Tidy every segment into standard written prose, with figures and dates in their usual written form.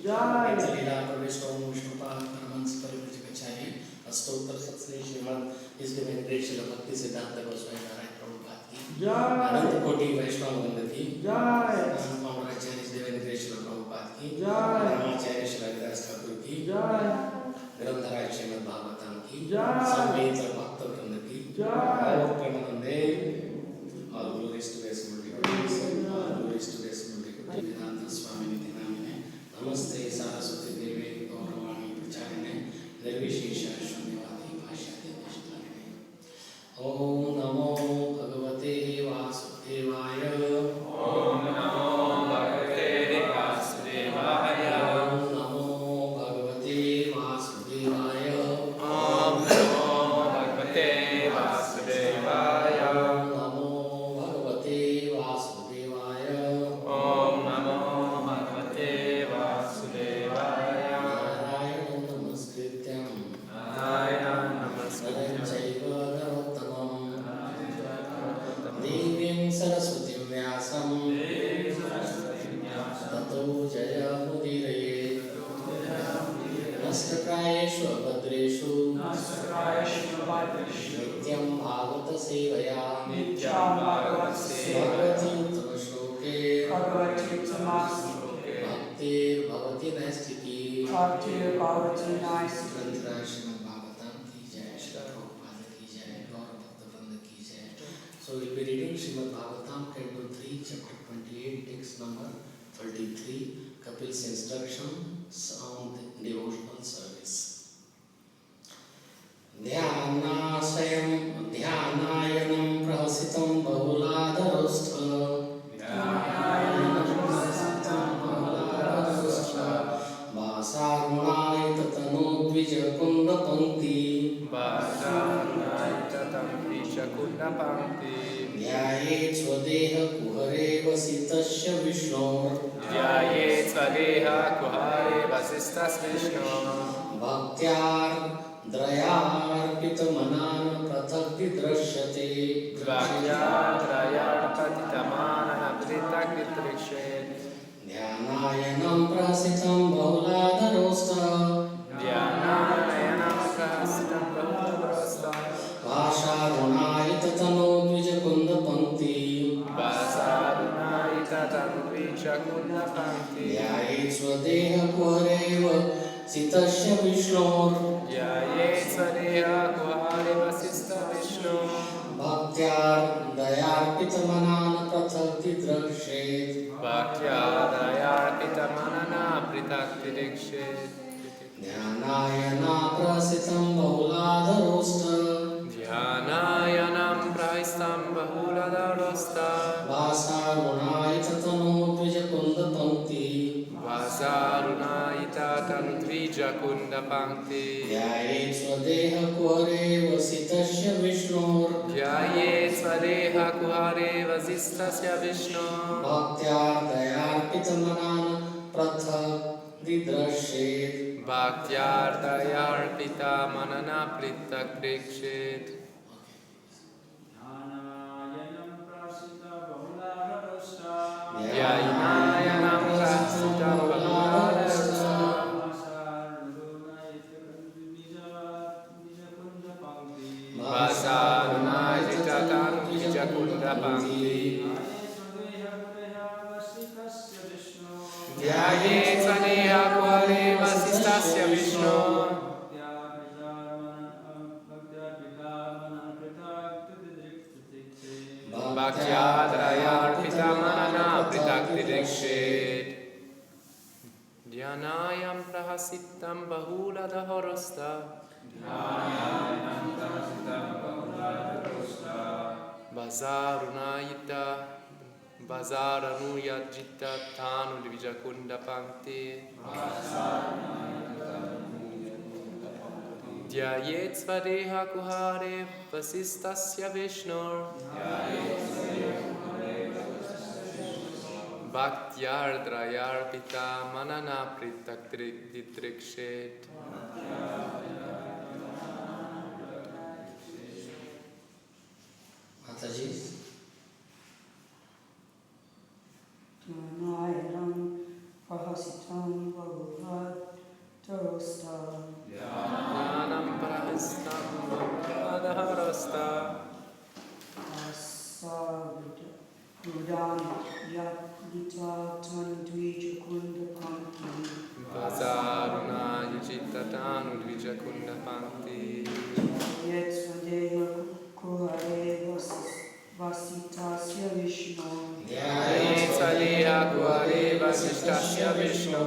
Leela Pravishta Om Vishnupada Paramahans Parivajikacharya Astottar Satsri Śrīmad ISKCON Srila Bhaktivedanta Goswami Hare Prabhupada ki Anant Koti Vaishnava Vrinda ki Founder-Acharya Srila Prabhupada ki Ramacharya Srila Thakur ki Grandhara Śrīmad Bhāgavatam ki Samveta Bhaktivedanta ki All Premanande All glories to His multi-devotees All glories to His multi-devotees Vedanta Swami Niti Namine Namaste Saraswati Devi Gauravani Pracharine Nirvishesha Shunyavadi Bhashyate Nishtarine Om Namo Bhagavate Vasudevaya Om Namo Bhagavate Vasudevaya Om Namo Bhagavate Vasudevaya Om Namo Bhagavate Vasudevaya Om Namo Bhagavate Vasudevaya Om Namo Bhagavate Vasudevaya Narayanam Namaskrityam Narayanam Namaskrityam Chaiva Narottamam Devim Saraswatim Vyasam Tato Jaya Mudiraye Nastakaeshu Abhadreshu Nityam Bhagavata Sevaya Bhagavati Uttama Shloke Bhaktir Bhavati Naistiki Grandhara Śrīmad Bhāgavatam ki jai, Srila Prabhupada ki jai, Gaur Bhaktivedanta ki jai. So we'll be reading Śrīmad Bhāgavatam, Canto 3, Chapter 28, text number 33, Kapil's instruction, sound devotional service. Dhyanayanam prahasitam bahuladharostha Vasarunaytatano dvijapunda pankti Dhyayet swadeha kuhare vasitasya Vishnor Dhyayet svadeha kuhare vasistas Vishnu Bhaktyar drayarpitamanan prathak vidrashyate Dhyanayanam prahasitam bahuladharostha Vasarunaytatano dvijapunda pankti Dhyayet swadeha kuhare vasitasya Vishnor Bhaktyar dayarpitamanan prathak vidrashyate Dhyanayanam prahasitam bahuladharostha Vasarunaytatano dvijapunda pankti Dhyayet swadeha kuhare vasitasya Vishnor Bhaktyar dayarpitamanan prathak vidrashyate Dhyanayanam prahasitam bahuladharostha Vasarunaytatano dvijapunda pankti Dhyayet swadeha kuhare vasitasya Vishnor Dhyanayam prahasitam bahuladharostha Vazaranuyajita tanu dvijakunda pankti Dhyayet svadeha kuhare vasistasya Vishnor Bhaktyardrayarpita manana pritaktrikshet Mataji Dhyanayam prahasitam Prahastam Bhagavatarasta Jnanam Prahastam Bhagavatarasta Asavita Buddhan Yadita Tanudvija Kunda Panti Vasaruna Yajittatanu Dvijakunda Panti Yet Svadeha Kuhare Vasitasya Vishnu Saliha Kuhare Vasistasya Vishnu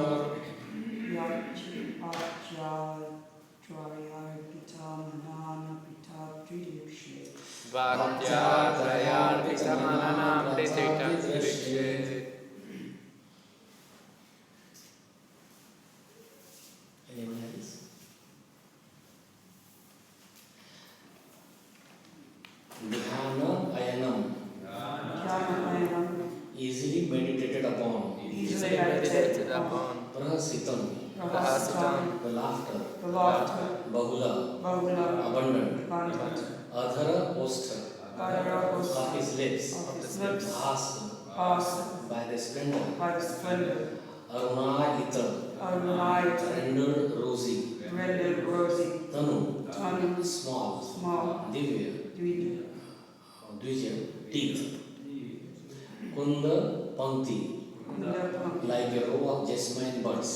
Yachi Acharya Pita Manana Pita Tridikshe Bhaktivedanta Mananam Prithitam Krikshe. Anyone else? Dhyana ayanam. Easily meditated upon. Easily meditated upon. Prahasitam. Prahasitam. The laughter. Bahula, Abundant. Abundant, Adhara ostra. Of his lips. Asked by the splendor. Arunayita. Rendered rosy. Tanu. Small. Divya. Dvija. Teeth. Kunda Panti. Like a row of jasmine buds.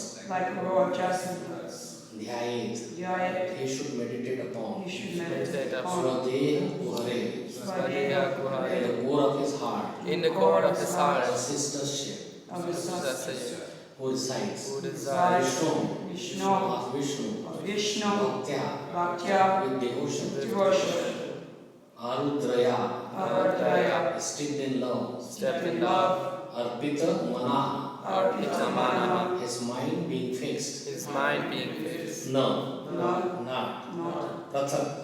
Dhyayet. He should meditate upon. Swadeha Kuhare. Svadeha In Kuhare. the core of his heart. In the core of his heart. A sistership. Possesses. Who resides. Who desires. Vishnu. Of Vishnu. Bhaktya. With devotion. Arudraya. Steeped in love. Step in love. Arpita Manaha. Arpita Manaha. His mind being fixed. His mind being fixed. No. Not. Prathak.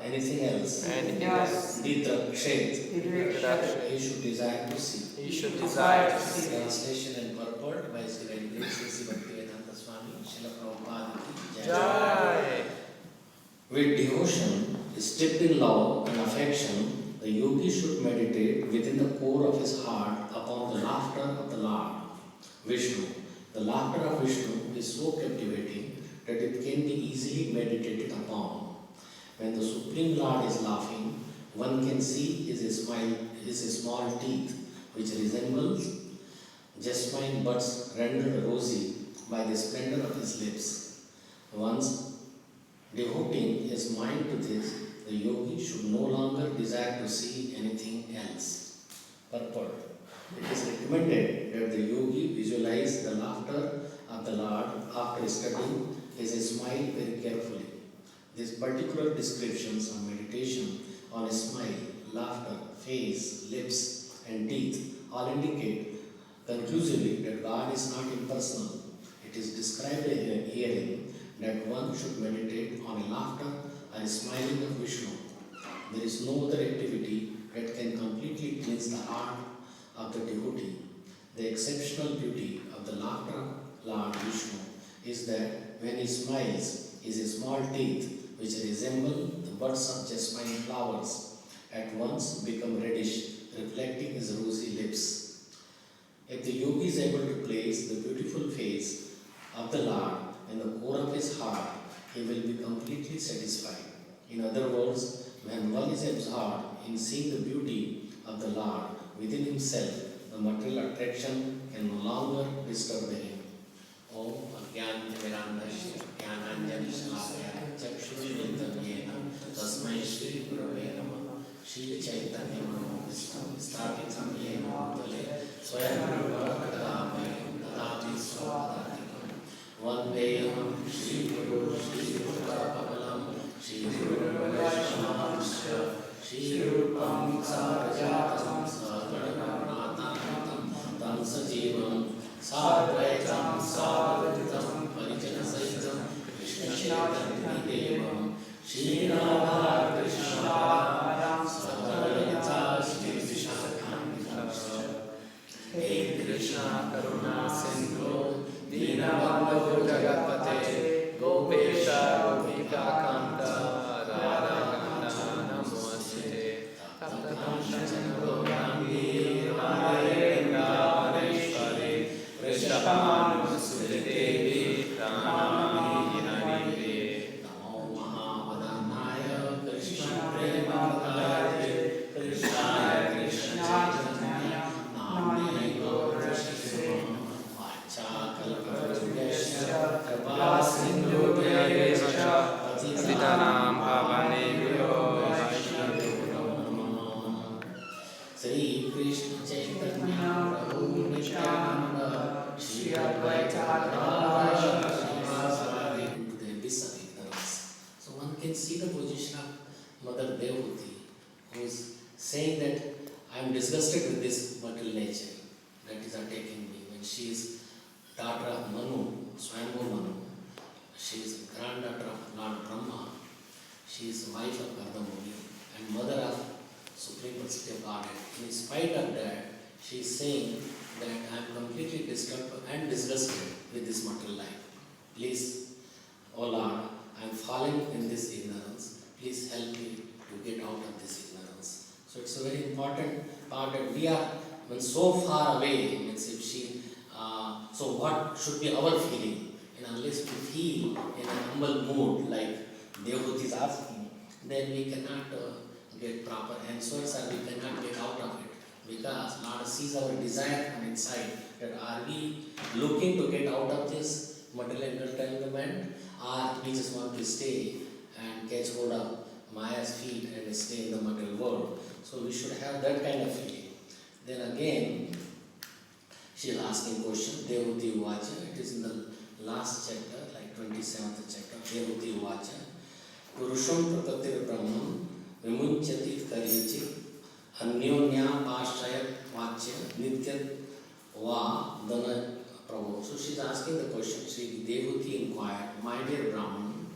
Anything else. Anything else. Ditrakshet. Ditrakshet. He should desire to see. He should desire to see. Translation and purport by Sri Bhaktivedanta Swami, Srila Prabhupada ki Jai. Jai. With devotion, steeped in love and affection, the yogi should meditate within the core of his heart upon the laughter of the Lord, Vishnu. The laughter of Vishnu is so captivating that it can be easily meditated upon. When the Supreme Lord is laughing, one can see his small teeth, which resembles jasmine buds rendered rosy by the splendor of his lips. Once devoting his mind to this, the yogi should no longer desire to see anything else. Purport. It is recommended that the yogi visualize the laughter of the Lord after studying his smile very carefully. These particular descriptions of meditation on a smile, laughter, face, lips, and teeth all indicate conclusively that God is not impersonal. It is described herein that one should meditate on a laughter or a smiling of Vishnu. There is no other activity that can completely cleanse the heart of the devotee. The exceptional beauty of the laughter of Lord Vishnu is that when he smiles, his small teeth, which resemble the buds of jasmine flowers, at once become reddish, reflecting his rosy lips. If the yogi is able to place the beautiful face of the Lord in the core of his heart, he will be completely satisfied. In other words, when one is absorbed in seeing the beauty of the Lord within himself, the material attraction can no longer disturb him. Om Ajnana-Timirandasya Jnananjana Shalakaya Chakshusmilitam Yena Tasmai Shri Gurave Namah Shri Chaitanya Manobhishtam Sthapitam Yena Bhutale Swayam Rupa Kadamaya Dadati Swapadatitam Vandeyam Shri Guru Shri Prabhupada Shri Guru Vaishnavasya Shri Rupam Sarajatam Sarvadanatam Tam Sajivam Sadvaitam Sadvaitam Parijana Sahitam Krishna Devam Shri Radha Krishna Sadvaita Shri Vishakam Hey Krishna Karuna Sindhu Dinabandhu Jagatpate Gopesha Gopika Kanta Radha Kanta Namaste Tapta Kanta Gaurangi Hare Vrindavaneshwari Vrishabhanu कृपा सिन्धुभ्यैव च पतितानां पावनेभ्यो वैष्णवेभ्यो नमः। श्री कृष्ण चैतन्य प्रभु Nityanand Shri Advaita Gadadhar श्रीवासादि into the abyss of ignorance. So one can see the position of Mother Devotee, who is saying that I am disgusted with this material nature that is attacking me. When she is daughter of Manu, Swami Manu, she is granddaughter of Lord Brahma, she is wife of Gardamuni and mother of Supreme Personality of Godhead. In spite of that, she is saying that I am completely disturbed and disgusted with this material life. Please, O Lord, I am falling in this ignorance. Please help me to get out of this ignorance. So it's a very important part that we are when so far away. Means if she, so what should be our feeling? And unless we feel in a humble mood like Devotee is asking, then we cannot get proper answers or we cannot get out of it. Because Lord sees our desire from inside. That are we looking to get out of this material entanglement, or we just want to stay and catch hold of Maya's feet and stay in the material world. So we should have that kind of feeling. Then again, she is asking question, Devotee Uvacha. It is in the last chapter, like 27th chapter, Devotee Uvacha. Purusham Prakatir Brahman Vimunchati Karyichit Anyonya Pashaya Vachya Nityat Va Dana Prabhu. So she is asking the question, Sri Devotee inquired, my dear Brahman,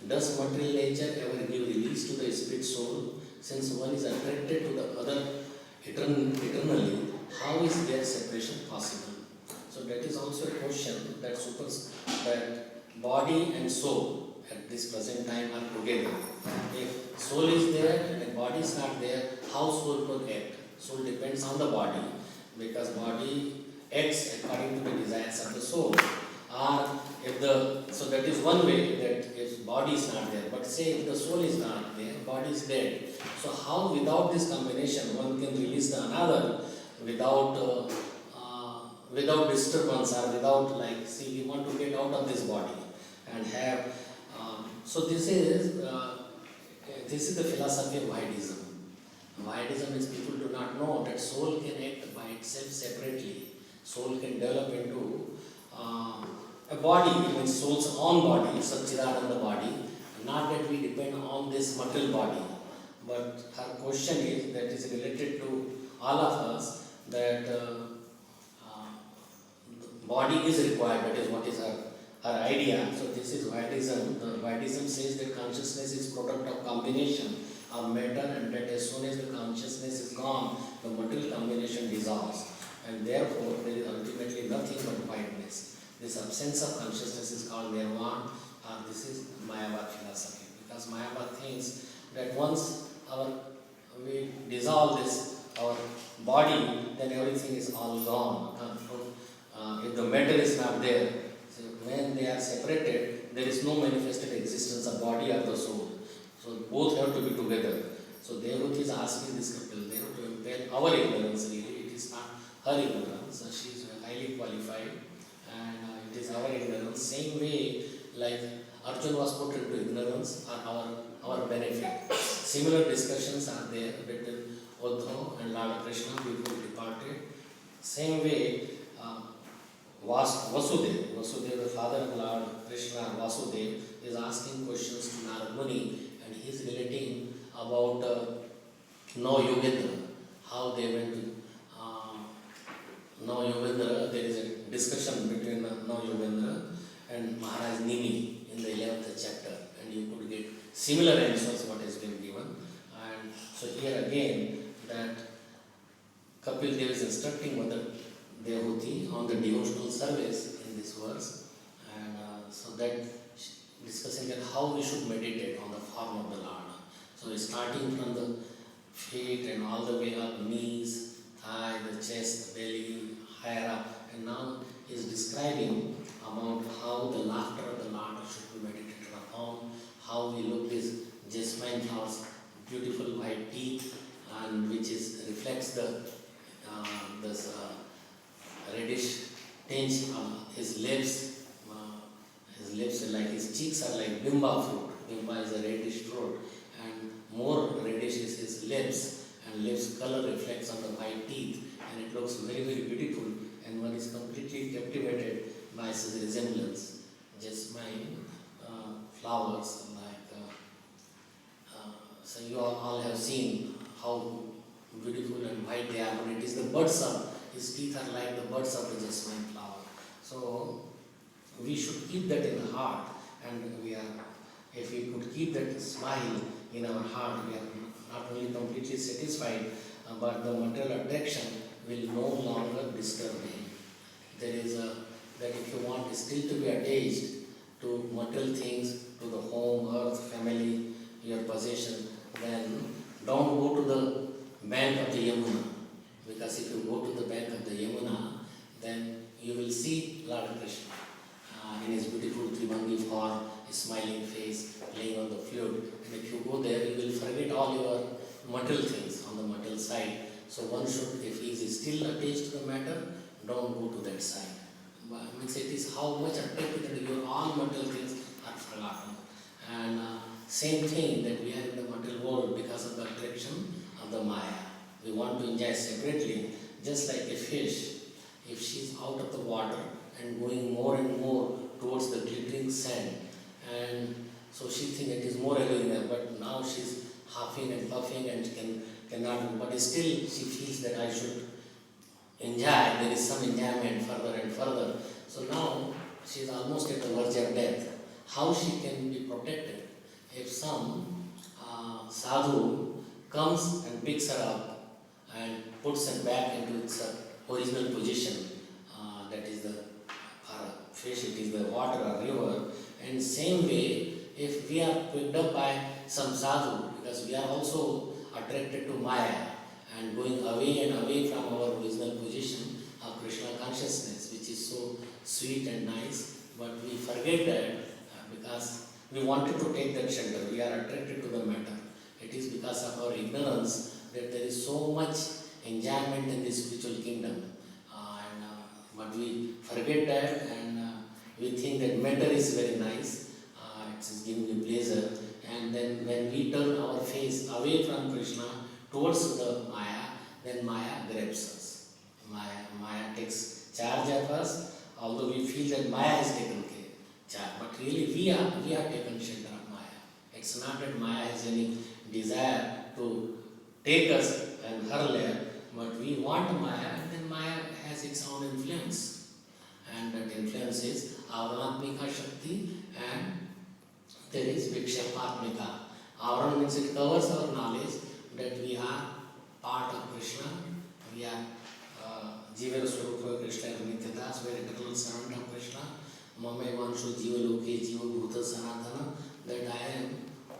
does material nature ever give release to the spirit soul? Since one is attracted to the other eternally, how is their separation possible? So that is also a question that that body and soul at this present time are together. If soul is there and body is not there, how soul could act? Soul depends on the body, because body acts according to the desires of the soul. So that is one way that if body is not there, but say if the soul is not there, body is dead. So how without this combination one can release the another without disturbance or without we want to get out of this body and have. So this is the philosophy of Vaidism. Vaidism is people do not know that soul can act by itself separately. Soul can develop into a body, means soul's own body, Satchidananda body, not that we depend on this material body. But her question is, that is related to all of us, that body is required, that is what is her idea. So this is Vaidism. The Vaidism says that consciousness is product of combination of matter, and that as soon as the consciousness is gone, the material combination dissolves. And therefore, there is ultimately nothing but whiteness. This absence of consciousness is called nirvana, or this is Mayavad philosophy. Because Mayavad thinks that once we dissolve our body, then everything is all gone. If the matter is not there, so when they are separated, there is no manifested existence of body or the soul. So both have to be together. So Devotee is asking this couple, they have to impel our ignorance really. It is not her ignorance. She is highly qualified, and it is our ignorance. Same way like Arjuna was put into ignorance are our benefit. Similar discussions are there between Uddhava and Lord Krishna before he departed. Same way Vasudeva, the father of Lord Krishna, Vasudeva, is asking questions to Narad Muni, and he is relating about No Yogendra, how they went to No Yogendra. There is a discussion between No Yogendra and Maharaj Nimi in the 11th chapter, and you could get similar answers what has been given. And so here again, that Kapil Dev is instructing Mother Devotee on the devotional service in this verse, and so that discussing that how we should meditate on the form of the Lord. So starting from the feet and all the way up, knees, thigh, the chest, the belly, higher up, and now he is describing about how the laughter of the Lord should be meditated upon, how we look his jasmine flowers, beautiful white teeth, and which reflects the reddish tinge of his lips, are like bimba fruit. Bimba is a reddish fruit, and more reddish is his lips, and lips color reflects on the white teeth, and it looks very, very beautiful, and one is completely captivated by his resemblance. Jasmine flowers, so you all have seen how beautiful and white they are, but it is the buds of his teeth are like the buds of the jasmine flower. So we should keep that in the heart, and if we could keep that smile in our heart, we are not only completely satisfied, but the material attraction will no longer disturb him. There is that if you want still to be attached to material things, to the home, earth, family, your possession, then don't go to the bank of the Yamuna. Because if you go to the bank of the Yamuna, then you will see Lord Krishna in his beautiful Tribangi form, his smiling face, playing on the flute. And if you go there, you will forget all your material things on the material side. So one should, if he is still attached to the matter, don't go to that side. Means it is how much attached that your all material things are forgotten. And same thing that we are in the material world because of the attraction of the Maya. We want to enjoy separately, just like a fish. If she is out of the water and going more and more towards the glittering sand, and so she thinks it is more alluring there, but now she is huffing and puffing and cannot, but still she feels that I should enjoy, there is some enjoyment further and further. So now she is almost at the verge of death. How she can be protected? If some sadhu comes and picks her up and puts her back into its original position, that is the fish, it is the water or river, and same way, if we are picked up by some sadhu, because we are also attracted to Maya and going away and away from our original position of Krishna consciousness, which is so sweet and nice, but we forget that because we wanted to take that shelter, we are attracted to the matter. It is because of our ignorance that there is so much enjoyment in this spiritual kingdom. But we forget that, and we think that matter is very nice, it is giving you pleasure, and then when we turn our face away from Krishna towards the Maya, then Maya grabs us. Maya takes charge of us, although we feel that Maya has taken charge, but really we have taken shelter of Maya. It's not that Maya has any desire to take us and hurl her, but we want Maya, and then Maya has its own influence, and that influence is Avaranatmika Shakti, and there is Vikshapatmika. Avaran means it covers our knowledge that we are part of Krishna, we are Jiva Swarupa Krishna Nityadas, we are eternal servant of Krishna. Mame Vanshu Jiva Loke Jiva Bhuta Sanatana, that I am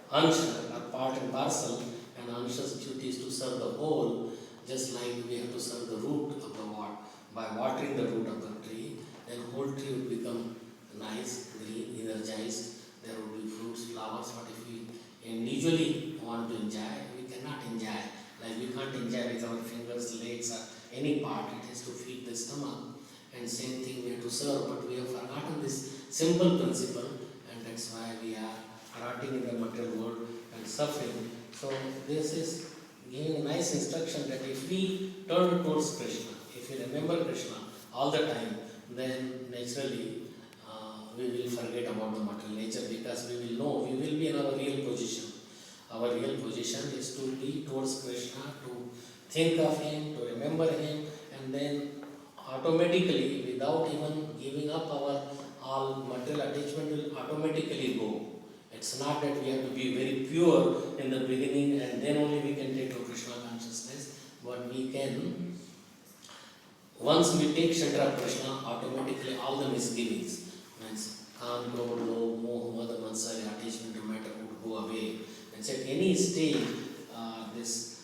Ansha, or part and parcel, and Ansha's duty is to serve the whole, just like we have to serve the root of the water. By watering the root of the tree, then whole tree would become nice, green, energized, there would be fruits, flowers, but if we individually want to enjoy, we cannot enjoy. Like we can't enjoy with our fingers, legs, or any part, it has to feed the stomach. And same thing we have to serve, but we have forgotten this simple principle, and that's why we are rotting in the material world and suffering. So this is giving a nice instruction that if we turn towards Krishna, if we remember Krishna all the time, then naturally we will forget about the material nature, because we will know, we will be in our real position. Our real position is to be towards Krishna, to think of Him, to remember Him, and then automatically, without even giving up our all material attachment, will automatically go. It's not that we have to be very pure in the beginning and then only we can take to Krishna consciousness, but we can, once we take shelter of Krishna, automatically all the misgivings, means Kam, Krodh, Lobh, Moh, Mad, Matsarya, attachment to matter would go away. And at any stage, this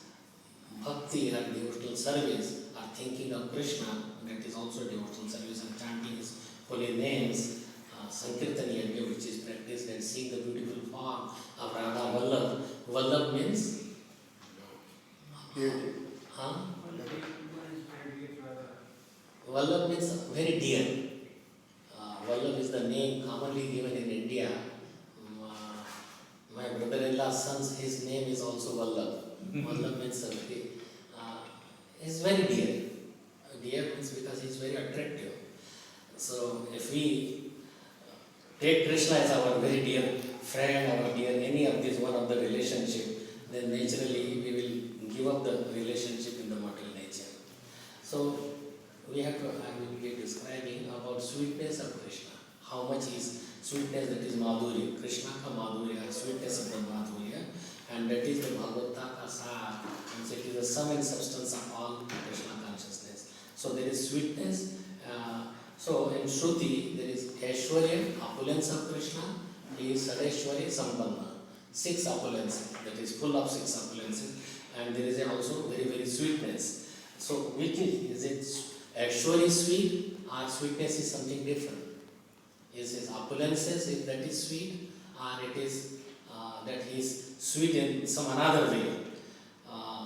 bhakti or devotional service or thinking of Krishna, that is also devotional service, and chanting His holy names, Sankirtan Yajna, which is practiced, and seeing the beautiful form of Radha Vallabh. Vallabh means? Huh? Vallabh means very dear. Vallabh is the name commonly given in India my brother-in-law's son, his name is also Vallabh. Vallabh means he's very dear. Dear means because he's very attractive. So if we take Krishna as our very dear friend, our dear any of this one of the relationship, then naturally we will give up the relationship in the material nature. So I will be describing about sweetness of Krishna. How much is sweetness, that is Madhurya. Krishna ka Madhurya, sweetness of the Madhurya, and that is the Bhagavata ka Sar, and it is the sum and substance of all Krishna consciousness. So there is sweetness. So in Shruti there is Aishwarya, opulence of Krishna. He is Sadeshwarya Sampanna. 6 opulences, that is full of 6 opulences, and there is also very, very sweetness. So which is it? Aishwarya sweet or sweetness is something different? Is his opulences, if that is sweet, or it is that he is sweet in some another way.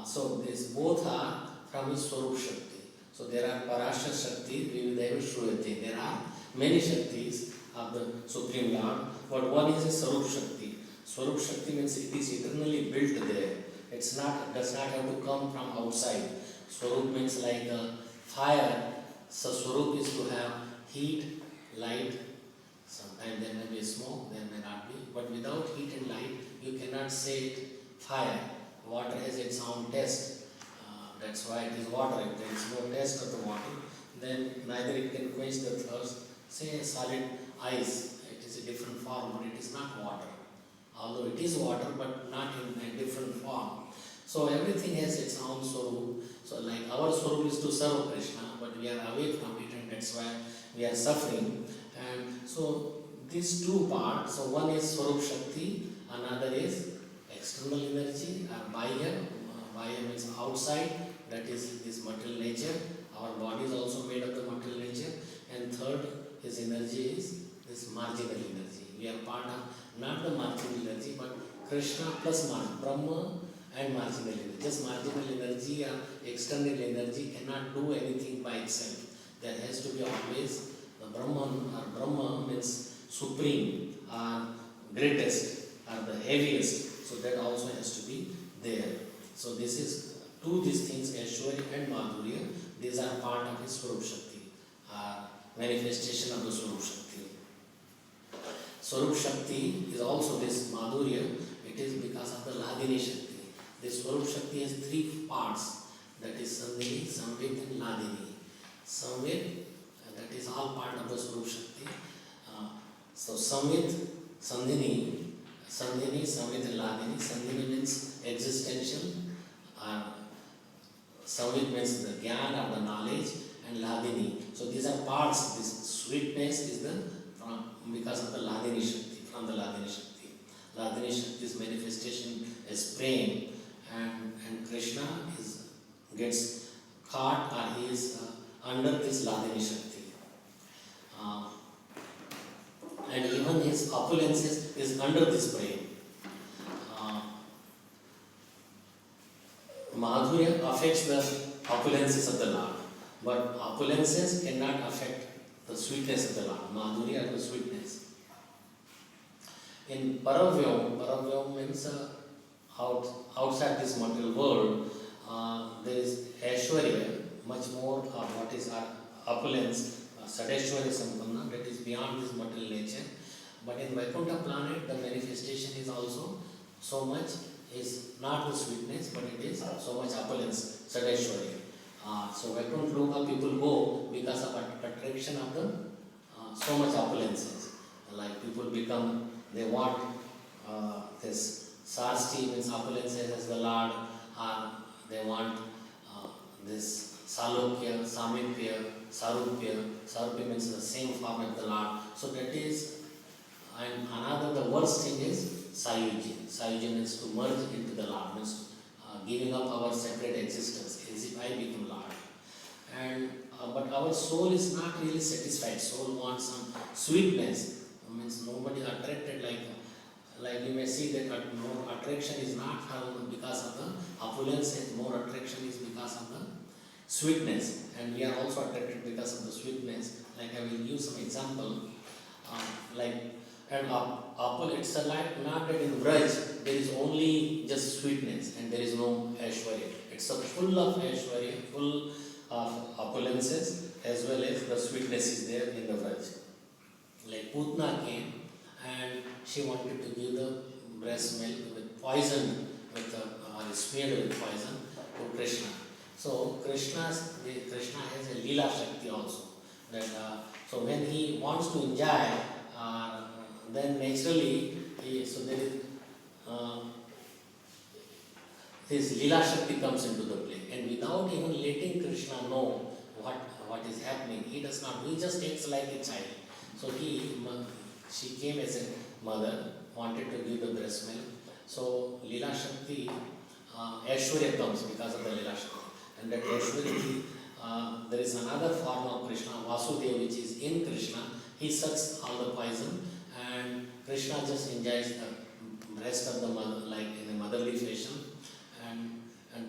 So these both are from his Swarup Shakti. So there are Parasha Shakti, Vivideva Shruyate. There are many Shaktis of the Supreme Lord, but one is a Swarup Shakti. Swarup Shakti means it is eternally built there. It does not have to come from outside. Swarup means like a fire. So Swarup is to have heat, light. Sometimes there may be smoke, there may not be. But without heat and light, you cannot say it fire. Water has its own taste. That's why it is water. If there is no taste of the water, then neither it can quench the thirst. Say a solid ice, it is a different form, but it is not water. Although it is water, but not in a different form. So everything has its own Swarup. So like our Swarup is to serve Krishna, but we are away from it, and that's why we are suffering. And so these 2 parts, so one is Swarup Shakti, another is external energy or Bhaya. Bhaya means outside, that is this material nature. Our body is also made of the material nature. And third, his energy is this marginal energy. We are part of not the marginal energy, but Krishna plus Brahma and marginal energy. Just marginal energy or external energy cannot do anything by itself. There has to be always the Brahman, or Brahma means supreme or greatest or the heaviest. So that also has to be there. So this is these things, Aishwarya and Madhurya, these are part of his Swarup Shakti, manifestation of the Swarup Shakti. Swarup Shakti is also this Madhurya, it is because of the Ladini Shakti. This Swarup Shakti has 3 parts, that is Sandhini, Samvit and Ladini. Samvit, that is all part of the Swarup Shakti. So Samvit, Sandhini, Samvit and Ladini. Sandhini means existential, Samvit means the Gyan or the knowledge, and Ladini. So these are parts. This sweetness is because of the Ladini Shakti, from the Ladini Shakti. Ladini Shakti's manifestation is praying, and Krishna gets caught, or he is under this Ladini Shakti. And even his opulences is under this praying. Madhurya affects the opulences of the Lord, but opulences cannot affect the sweetness of the Lord. Madhurya or the sweetness. In Paravyam means outside this material world, there is Aishwarya, much more of what is our opulence, Sadeshwarya Sampanna, that is beyond this material nature. But in Vaikuntha planet, the manifestation is also so much, is not the sweetness, but it is so much opulence, Sadeshwarya. So Vaikuntha Loka people go because of attraction of the so much opulences. Like people they want this Sarsti means opulences as the Lord, or they want this Salokya, Samipya, Sarupya. Sarupya means the same form as the Lord. So that is, and another, the worst thing is Sayujya. Sayujya means to merge into the Lord, means giving up our separate existence, as if I become Lord. And but our soul is not really satisfied. Soul wants some sweetness. Means nobody attracted like you may see that more attraction is not because of the opulence, more attraction is because of the sweetness. And we are also attracted because of the sweetness. Like I will give some example. It's like not that in Braj there is only just sweetness and there is no Aishwarya. It's a full of Aishwarya, full of opulences, as well as the sweetness is there in the Vraj. Like Putna came and she wanted to give the breast milk with poison, or smeared with poison to Krishna. So Krishna has a Leela Shakti also. That so when he wants to enjoy, then naturally his Leela Shakti comes into the play, and without even letting Krishna know what is happening, he does not. He just acts like a child. So she came as a mother, wanted to give the breast milk. So Leela Shakti, Aishwarya comes because of the Leela Shakti. And that Aishwarya, there is another form of Krishna, Vasudeva, which is in Krishna. He sucks all the poison and Krishna just enjoys the breast of the mother, like in a motherly fashion.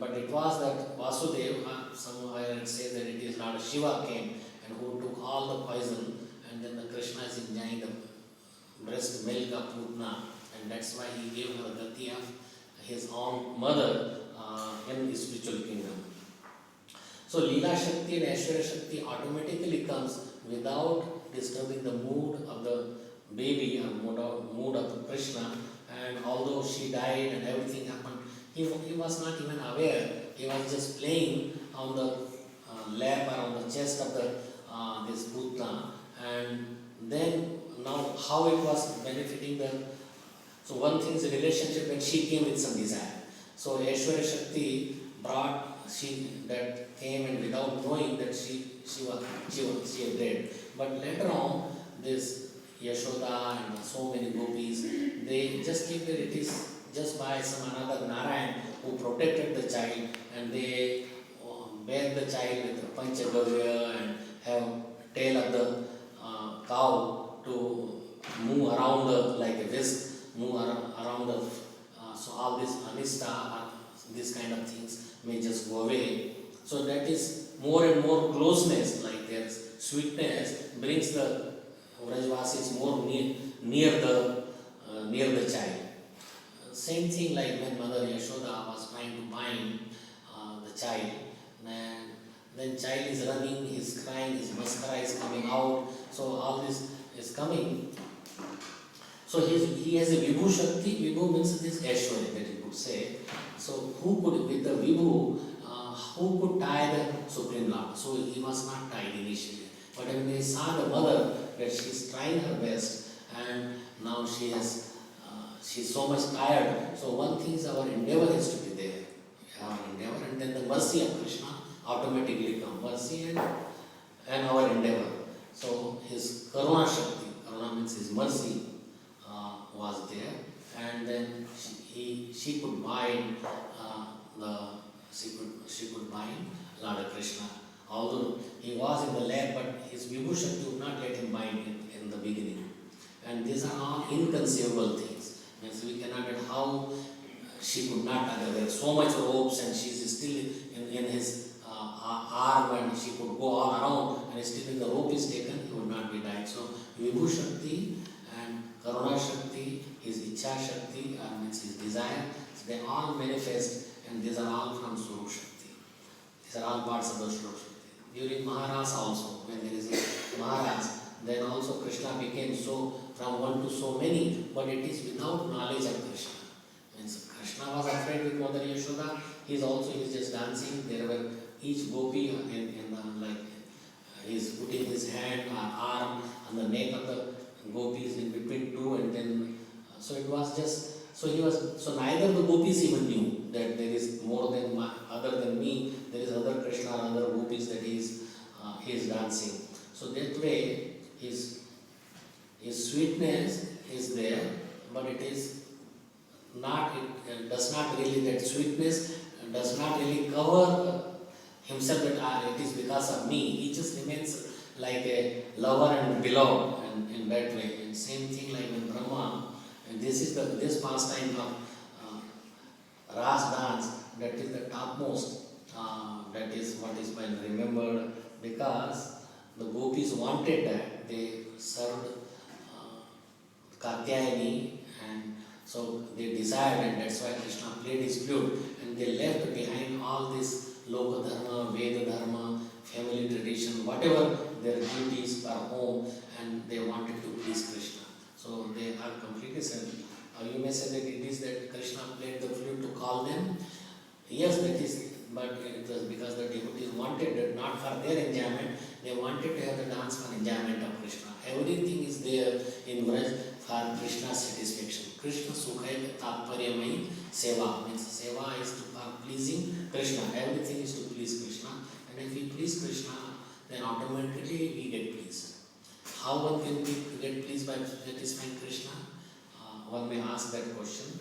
But it was that Vasudeva, somewhere it says that it is Lord Shiva came and who took all the poison, and then the Krishna is enjoying the breast milk of Putna, and that's why he gave her the gati of his own mother in the spiritual kingdom. So Leela Shakti and Aishwarya Shakti automatically comes without disturbing the mood of the baby or mood of Krishna. And although she died and everything happened, he was not even aware. He was just playing on the lap or on the chest of this Putna. And then now how it was benefiting the. So one thing is the relationship when she came with some desire. So Aishwarya Shakti that came and without knowing that she had dead. But later on, this Yashoda and so many gopis, they just think that it is just by some another Narayan who protected the child, and they bear the child with a Panchagavya and have tail of the cow to move around like a whisk, move around the. So all this anista, these kind of things may just go away. So that is more and more closeness, like their sweetness brings the Vrajvasis more near the child. Same thing like when Mother Yashoda was trying to bind the child, and then child is running, he is crying, his mascara is coming out, so all this is coming. So he has a Vibhu Shakti. Vibhu means this Aishwarya that you could say. So who could, with the Vibhu, who could tie the Supreme Lord? So he was not tied initially. But when they saw the mother that she is trying her best and now she's so much tired. So one thing is our endeavor has to be there. Our endeavor, and then the mercy of Krishna automatically comes. Mercy and our endeavor. So his Karuna Shakti, Karuna means his mercy, was there, and then she could bind she could bind Lord Krishna. Although he was in the lab, but his Vibhu Shakti would not let him bind in the beginning. And these are all inconceivable things. Means we cannot get how she could not. There are so much ropes, and she is still in his arm, and she could go all around, and still when the rope is taken, he would not be tied. So Vibhu Shakti and Karuna Shakti, his Ichha Shakti, means his desire, so they all manifest, and these are all from Swarup Shakti. These are all parts of the Swarup Shakti. During Maharaj also, when there is a Maharaj, then also Krishna became so from one to so many, but it is without knowledge of Krishna. Means Krishna was afraid with Mother Yashoda. He is just dancing. There were each gopi he is putting his hand or arm on the neck of the gopis in between two, and then so it was just so neither the gopis even knew that there is more than other than me. There is other Krishna and other gopis that he is dancing. So that way his sweetness is there, but it is not. It does not really, that sweetness does not really cover himself that it is because of me. He just remains like a lover and beloved, and in that way. And same thing like when Brahma, and this pastime of Ras dance, that is the topmost. That is what is been remembered, because the gopis wanted that. They served Katyayani, and So they desired, and that's why Krishna played his flute, and they left behind all this Loka Dharma, Veda Dharma, family tradition, whatever their duties are home, and they wanted to please Krishna. So they are completely self. You may say that it is that Krishna played the flute to call them. Yes, that is, but it was because the devotees wanted that, not for their enjoyment, they wanted to have the dance for enjoyment of Krishna. Everything is there in Vraj for Krishna's satisfaction. Krishna Sukhai Tatparyamai Seva means seva is to for pleasing Krishna. Everything is to please Krishna, and if we please Krishna, then automatically we get pleased. How one can get pleased by satisfying Krishna? One may ask that question.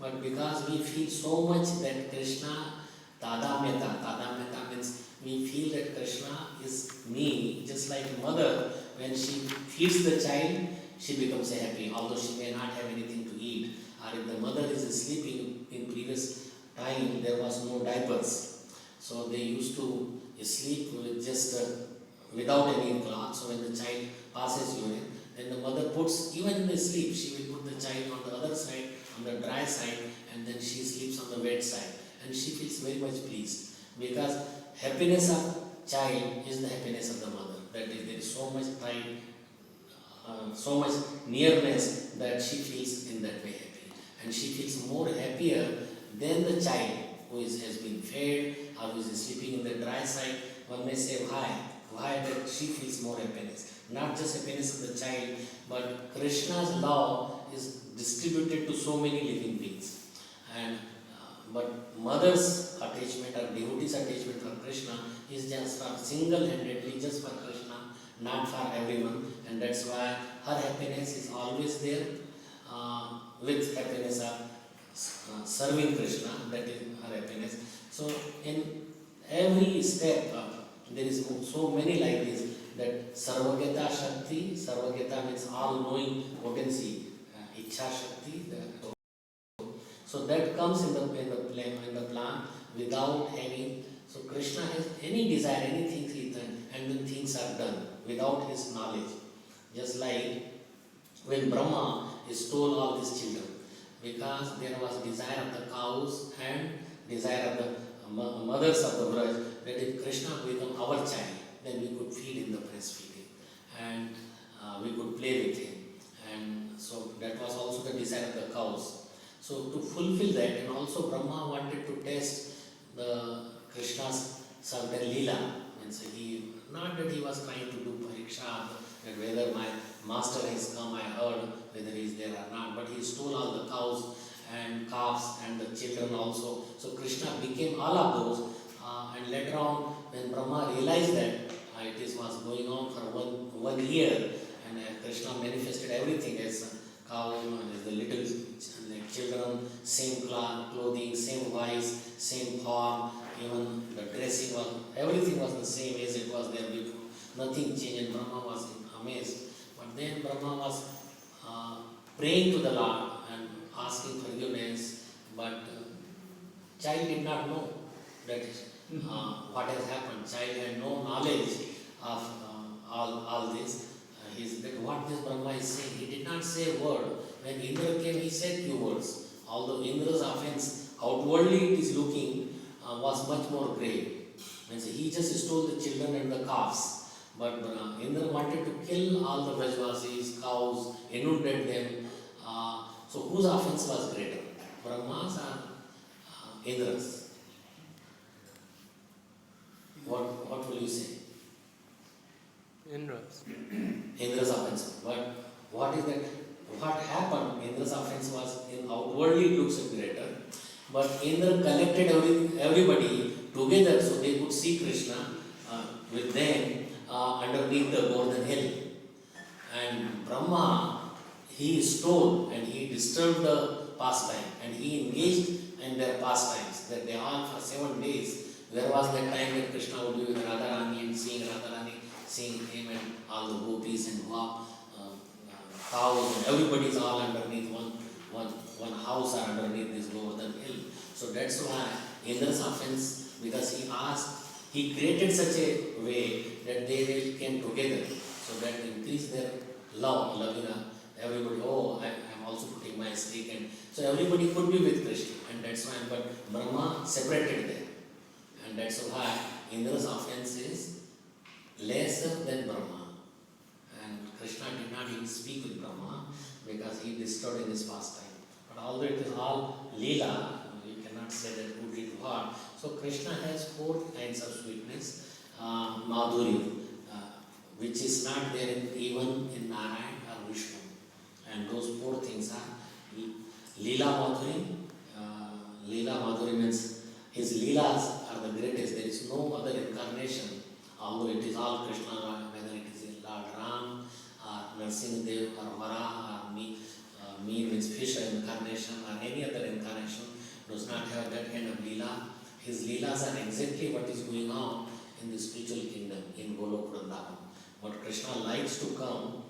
But because we feel so much that Krishna Tadamyata means we feel that Krishna is me, just like mother, when she feeds the child, she becomes happy, although she may not have anything to eat. Or if the mother is sleeping, in previous time there was no diapers, so they used to sleep with just without any cloth. So when the child passes urine, then the mother puts, even in the sleep, she will put the child on the other side, on the dry side, and then she sleeps on the wet side, and she feels very much pleased, because happiness of child is the happiness of the mother. That is, there is so much pride, so much nearness that she feels in that way happy, and she feels more happier than the child who has been fed or who is sleeping in the dry side. One may say why that she feels more happiness, not just happiness of the child, but Krishna's love is distributed to so many living beings, and but mother's attachment or devotee's attachment for Krishna is just for single-handedly just for Krishna, not for everyone, and that's why her happiness is always there with happiness of serving Krishna. That is her happiness. So in every step there is so many like this, that Sarvagata Shakti, Sarvagata means all-knowing potency, Ichha Shakti. So that comes in the plan without having. So Krishna has any desire, anything he done, and then things are done without his knowledge. Just like when Brahma stole all these children, because there was desire of the cows and desire of the mothers of the Vraj, that if Krishna become our child, then we could feed in the breastfeeding, and we could play with him. And so that was also the desire of the cows. So to fulfill that, and also Brahma wanted to test the Krishna's certain Leela. And so he, not that he was trying to do pariksha, that whether my master has come, I heard whether he is there or not, but he stole all the cows and calves and the children also. So Krishna became all of those, and later on when Brahma realized that it was going on for one year, and Krishna manifested everything as cow, as the little children, same clothing, same voice, same form, even the dressing was, everything was the same as it was there before. Nothing changed, and Brahma was amazed. But then Brahma was praying to the Lord and asking forgiveness, but child did not know that what has happened. Child had no knowledge of all this. That what this Brahma is saying, he did not say a word. When Indra came, he said few words. Although Indra's offense, outwardly it is looking, was much more grave. Means he just stole the children and the calves. But Indra wanted to kill all the Vrajvasis, cows, inundate them. So whose offense was greater? Brahma's or Indra's? What will you say? Indra's offense. But what is that? What happened? Indra's offense was outwardly looks greater, but Indra collected everybody together so they could see Krishna with them underneath the golden hill. And Brahma, he stole and he disturbed the pastime, and he engaged in their pastimes. That they all for 7 days. There was that time when Krishna would be with Radharani and seeing Radharani, seeing him and all the gopis and cows, and everybody is all underneath one house or underneath this golden hill. So that's why Indra's offense, because he created such a way that they came together, so that increased their love, everybody, I am also putting my stake, and so everybody could be with Krishna, and that's why. But Brahma separated them, and that's why Indra's offense is lesser than Brahma. And Krishna did not even speak with Brahma because he destroyed in his pastime. But although it is all Leela, you cannot say that who did what. So Krishna has 4 kinds of sweetness, Madhurya, which is not there even in Narayan or Vishnu. And those 4 things are Leela Madhuri. Leela Madhuri means his Leelas are the greatest. There is no other incarnation, although it is all Krishna, whether it is Lord Ram or Narsimhadev or Vara or me means fish incarnation or any other incarnation, does not have that kind of Leela. His Leelas are exactly what is going on in the spiritual kingdom in Golok Vrindavan. But Krishna likes to come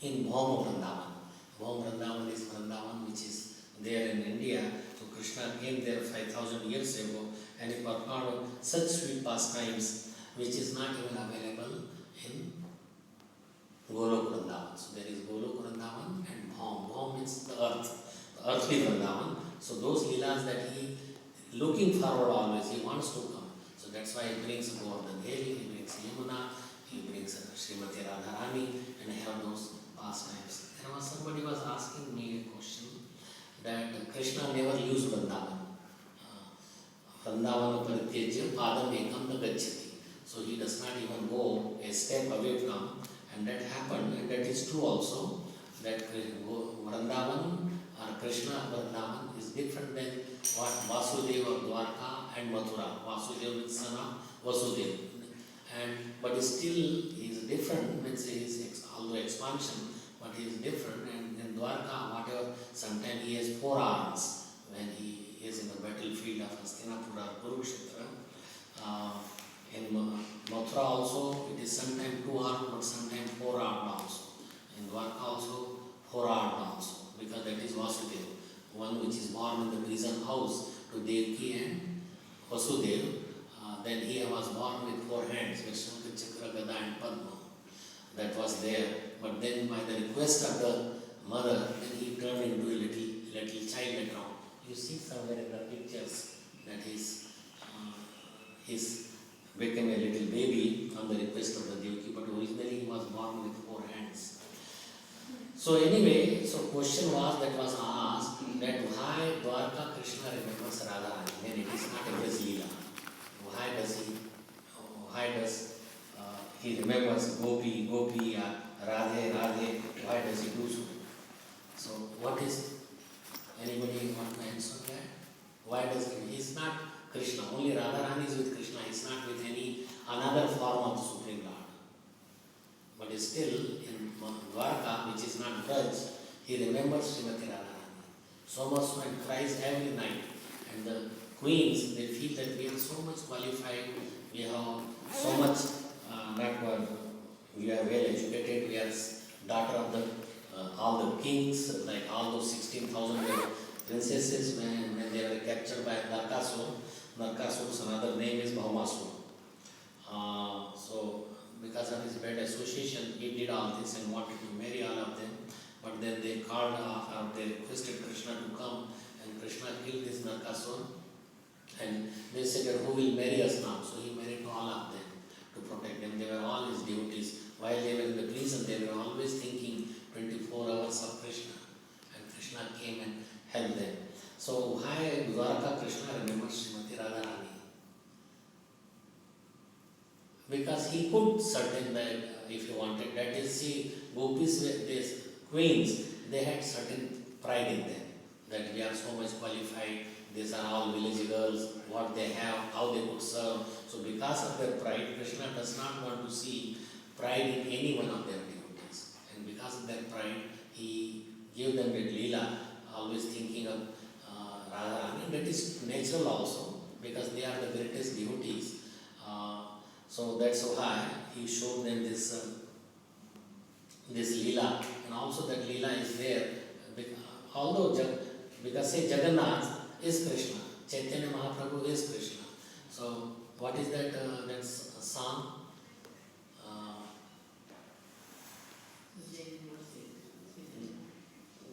in Bhauma Vrindavan. Bhauma Vrindavan is Vrindavan which is there in India. So Krishna came there 5,000 years ago and he performed such sweet pastimes which is not even available in Golok Vrindavan. So there is Golok Vrindavan and Bhaum. Bhaum means the earth, the earthly Vrindavan. So those Leelas that he looking forward always, he wants to come. So that's why he brings Govardhan Hill, he brings Yamuna, he brings Srimati Radharani and have those pastimes. Somebody was asking me a question that Krishna never used Vrindavan. Vrindavan Parityajya Padam Ekam Na Gacchati. So he does not even go a step away from, and that happened, and that is true also, that Vrindavan or Krishna Vrindavan is different than what Vasudeva or Dwarka and Mathura. Vasudeva means son of Vasudeva. But still he is different, means he is although expansion, but he is different. And in Dwarka, whatever, sometimes he has 4 arms when he is in the battlefield of Hastinapura or Kurukshetra. In Mathura also, it is sometimes 2 armed, but sometimes 4 armed also. In Dwarka also, 4 armed also, because that is Vasudeva, one which is born in the prison house to Devaki and Vasudeva. Then he was born with 4 hands, Vishnu, Chakra, Gada and Padma. That was there. But then by the request of the mother, then he turned into a little child later on. You see somewhere in the pictures that he's became a little baby on the request of the Devaki, but originally he was born with 4 hands. So anyway, so question that was asked that why Dwarka Krishna remembers Radharani when it is not a Braj Leela? Why does he remembers Gopi, Radhe, why does he do so? So what is, anybody want to answer that? Why does he? He's not Krishna, only Radharani is with Krishna, he's not with any another form of the Supreme Lord. But still in Dwarka, which is not Braj, he remembers Srimati Radharani. So much so and cries every night. And the queens, they feel that we are so much qualified, we have so much, we are well educated, we are daughter of all the kings, like all those 16,000 princesses when they were captured by Narkasur. Narkasur's another name is Bhaumasur. So because of his bad association, he did all this and wanted to marry all of them. But then they called or they requested Krishna to come, and Krishna killed this Narkasur. And they said that who will marry us now? So he married all of them to protect them. They were all his devotees. While they were in the prison, they were always thinking 24 hours of Krishna. And Krishna came and helped them. So why Dwaraka Krishna remembers Srimati Radharani? Because he could certain that if he wanted, that is, see, gopis, these queens, they had certain pride in them, that we are so much qualified, these are all village girls, what they have, how they could serve. So because of their pride, Krishna does not want to see pride in any one of their devotees. And because of their pride, he gave them a Leela, always thinking of Radharani. And that is natural also, because they are the greatest devotees. So that's why he showed them this Leela, and also that Leela is there. Although, because say Jagannath is Krishna, Chaitanya Mahaprabhu is Krishna. So what is that song?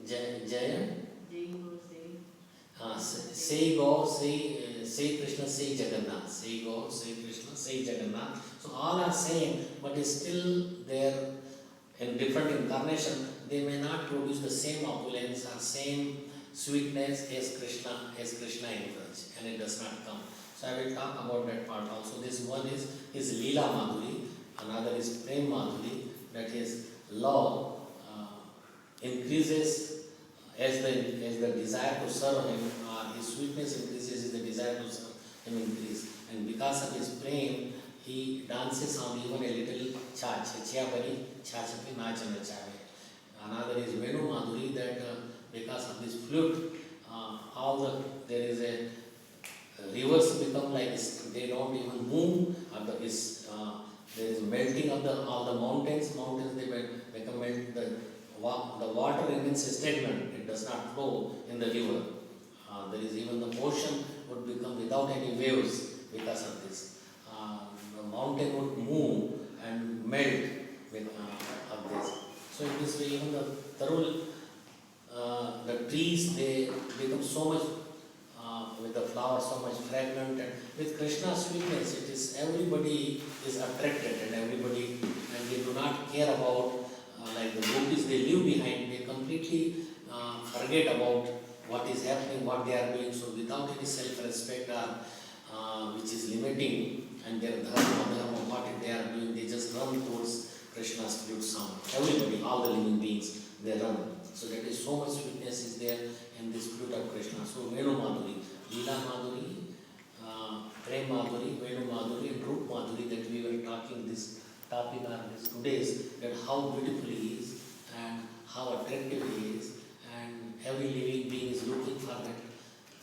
Jaya Say God, say Krishna, say Jagannath. Say God, say Krishna, say Jagannath. So all are same, but is still there in different incarnation. They may not produce the same opulence or same sweetness as Krishna influence, and it does not come. So I will talk about that part also. This one is Leela Madhuri, another is Prem Madhuri, that is love increases as the desire to serve him, his sweetness increases as the desire to serve him increase. And because of his prem, he dances on even a little chach, chiapari, chachapi nachana chave. Another is Venu Madhuri, that because of this flute, there is a rivers become like this, they don't even move, there is melting of all the mountains they become melt, the water remains stagnant, it does not flow in the river. There is even the ocean would become without any waves because of this. The mountain would move and melt with of this. So in this way, even the trees, they become so much with the flowers so much fragrant, and with Krishna's sweetness, it is everybody is attracted, and they do not care about like the gopis they leave behind. They completely forget about what is happening, what they are doing. So without any self-respect or which is limiting, and their dharma, what they are doing, they just run towards Krishna's flute sound. Everybody, all the living beings, they run. So that is so much sweetness is there in this flute of Krishna. So Venu Madhuri, Leela Madhuri, Prem Madhuri, Venu Madhuri, and Rup Madhuri, that we were talking this topic on this today's, that how beautiful he is and how attractive he is, and every living being is looking for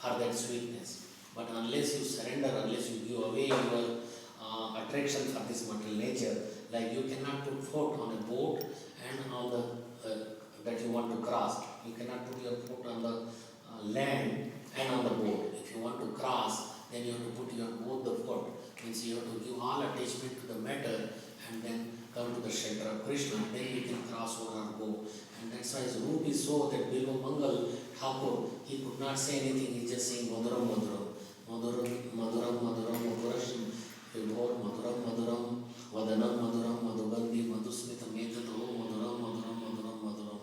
that sweetness. But unless you surrender, unless you give away your attraction for this material nature, like you cannot put foot on a boat and on the that you want to cross. You cannot put your foot on the land and on the boat. If you want to cross, then you have to put both the foot. Means you have to give all attachment to the matter and then come to the shelter of Krishna. Then you can cross over or go. And that's why his roop is so that Bilbo Mangal Thakur, he could not say anything. He just saying Maduram Maduram, Maduram Maduram Maduram Madurashim, Vibhor Maduram Maduram, Vadanam Maduram Madhubandi Madhusmita Metato Maduram Maduram Maduram Maduram.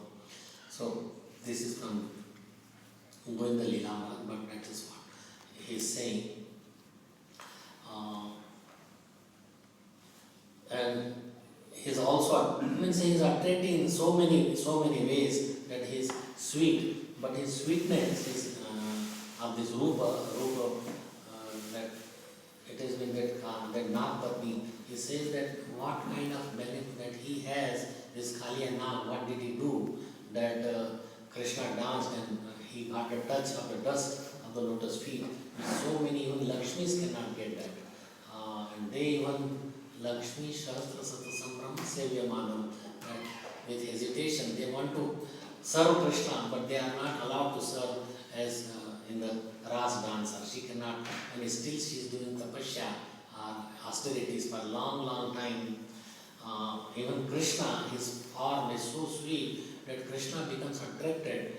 So this is from Govinda Leela, but that is what he is saying. And he's also he's attracting in so many ways that he is sweet, but his sweetness is of this rupa that it has been that Nagpatni. He says that what kind of benefit that he has, this Kaliya Nag, what did he do that Krishna danced and he got a touch of the dust of the lotus feet. So many, even Lakshmis cannot get that. And they even Lakshmi Shastra Sata Sambram Sevyamanam, that with hesitation they want to serve Krishna, but they are not allowed to serve as in the Ras dancer. She cannot, and still she is doing tapasya, austerities for a long time. Even Krishna, his form is so sweet that Krishna becomes attracted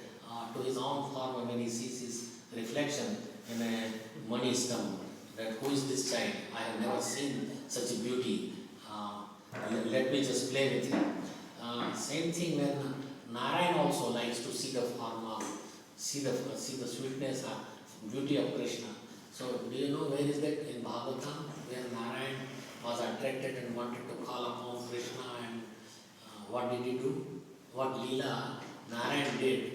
to his own form when he sees his reflection in a money stump. That who is this child? I have never seen such a beauty. Let me just play with him. Same thing when Narayan also likes to see the form of, see the sweetness or beauty of Krishna. So do you know where is that in Bhagavatam, where Narayan was attracted and wanted to call upon Krishna, and what did he do? What Leela Narayan did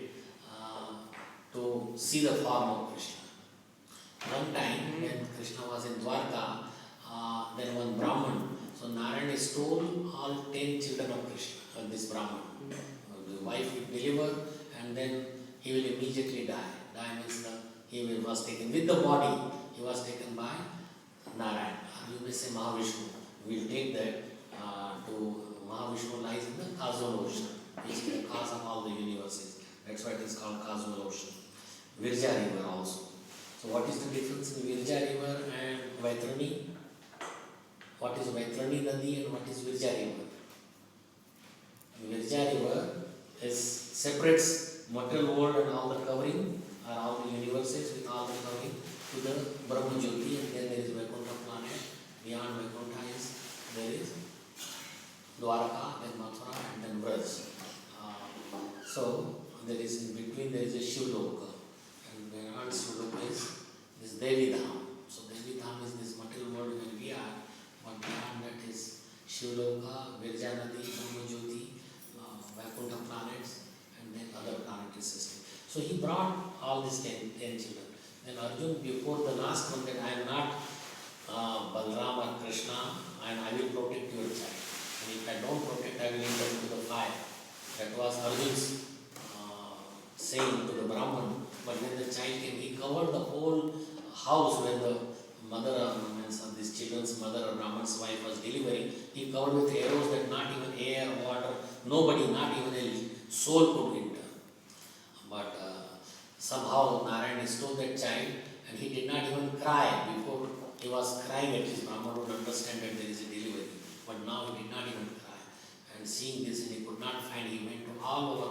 to see the form of Krishna. One time when Krishna was in Dwarka, then one Brahman, so Narayan stole all 10 children of Krishna, this Brahman. The wife will deliver and then he will immediately die. Die means he was taken with the body, he was taken by Narayan. You may say Mahavishnu. We will take that to Mahavishnu lies in the causal ocean, which is the cause of all the universes. That's why it is called causal ocean. Virja river also. So what is the difference in Virja river and Vaitrani? What is Vaitrani Nadi and what is Virja river? Virja river separates material world and all the covering are all the universes with all the covering to the Brahma Jyoti, and then there is Vaikuntha planet. Beyond Vaikuntha there is Dwarka, then Mathura, and then Braj. So there is in between there is a Shivloka, and beyond Shivloka is this Devi Dham. So Devi Dham is this material world where we are, but beyond that is Shivloka, Virja Nadi, Brahma Jyoti, Vaikuntha planets, and then other planetary systems. So he brought all these 10 children. Then Arjun, before the last one, that I am not Balram or Krishna, and I will protect your child. And if I don't protect, I will enter into the fire. That was Arjun's saying to the Brahman. But when the child came, he covered the whole house where the mother, these children's mother or Brahman's wife was delivering. He covered with arrows that not even air, water, nobody, not even a soul could enter. But somehow Narayan stole that child, and he did not even cry. Before he was crying, at least Brahman would understand that there is a delivery. But now he did not even cry. And seeing this, and he could not find, he went to all over,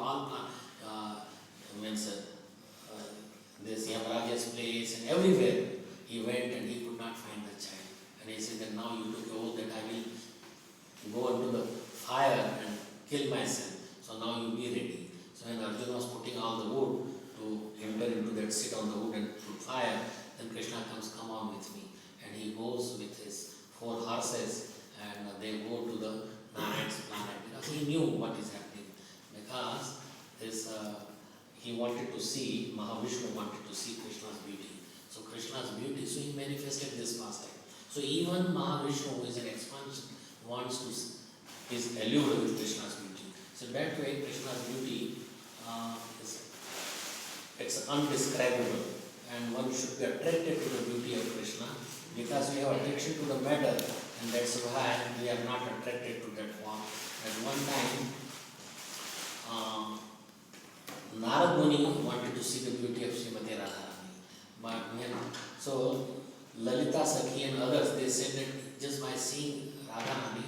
this Yamaraja's place, and everywhere he went, and he could not find the child. And he said that now you took oath that I will go into the fire and kill myself. So now you be ready. So when Arjuna was putting all the wood to enter into that, sit on the wood and put fire, then Krishna comes, come on with me. And he goes with his 4 horses, and they go to the Narayan's planet, because he knew what is happening. Because this, he wanted to see, Mahavishnu wanted to see Krishna's beauty. So Krishna's beauty, so he manifested this pastime. So even Mahavishnu, who is an expansion, wants to, is allured with Krishna's beauty. So that way Krishna's beauty it's undescribable, and one should be attracted to the beauty of Krishna, because we have attraction to the matter, and that's why we are not attracted to that form. At one time, Narad Muni wanted to see the beauty of Srimati Radharani. But so Lalita Sakhi and others, they said that just by seeing Radharani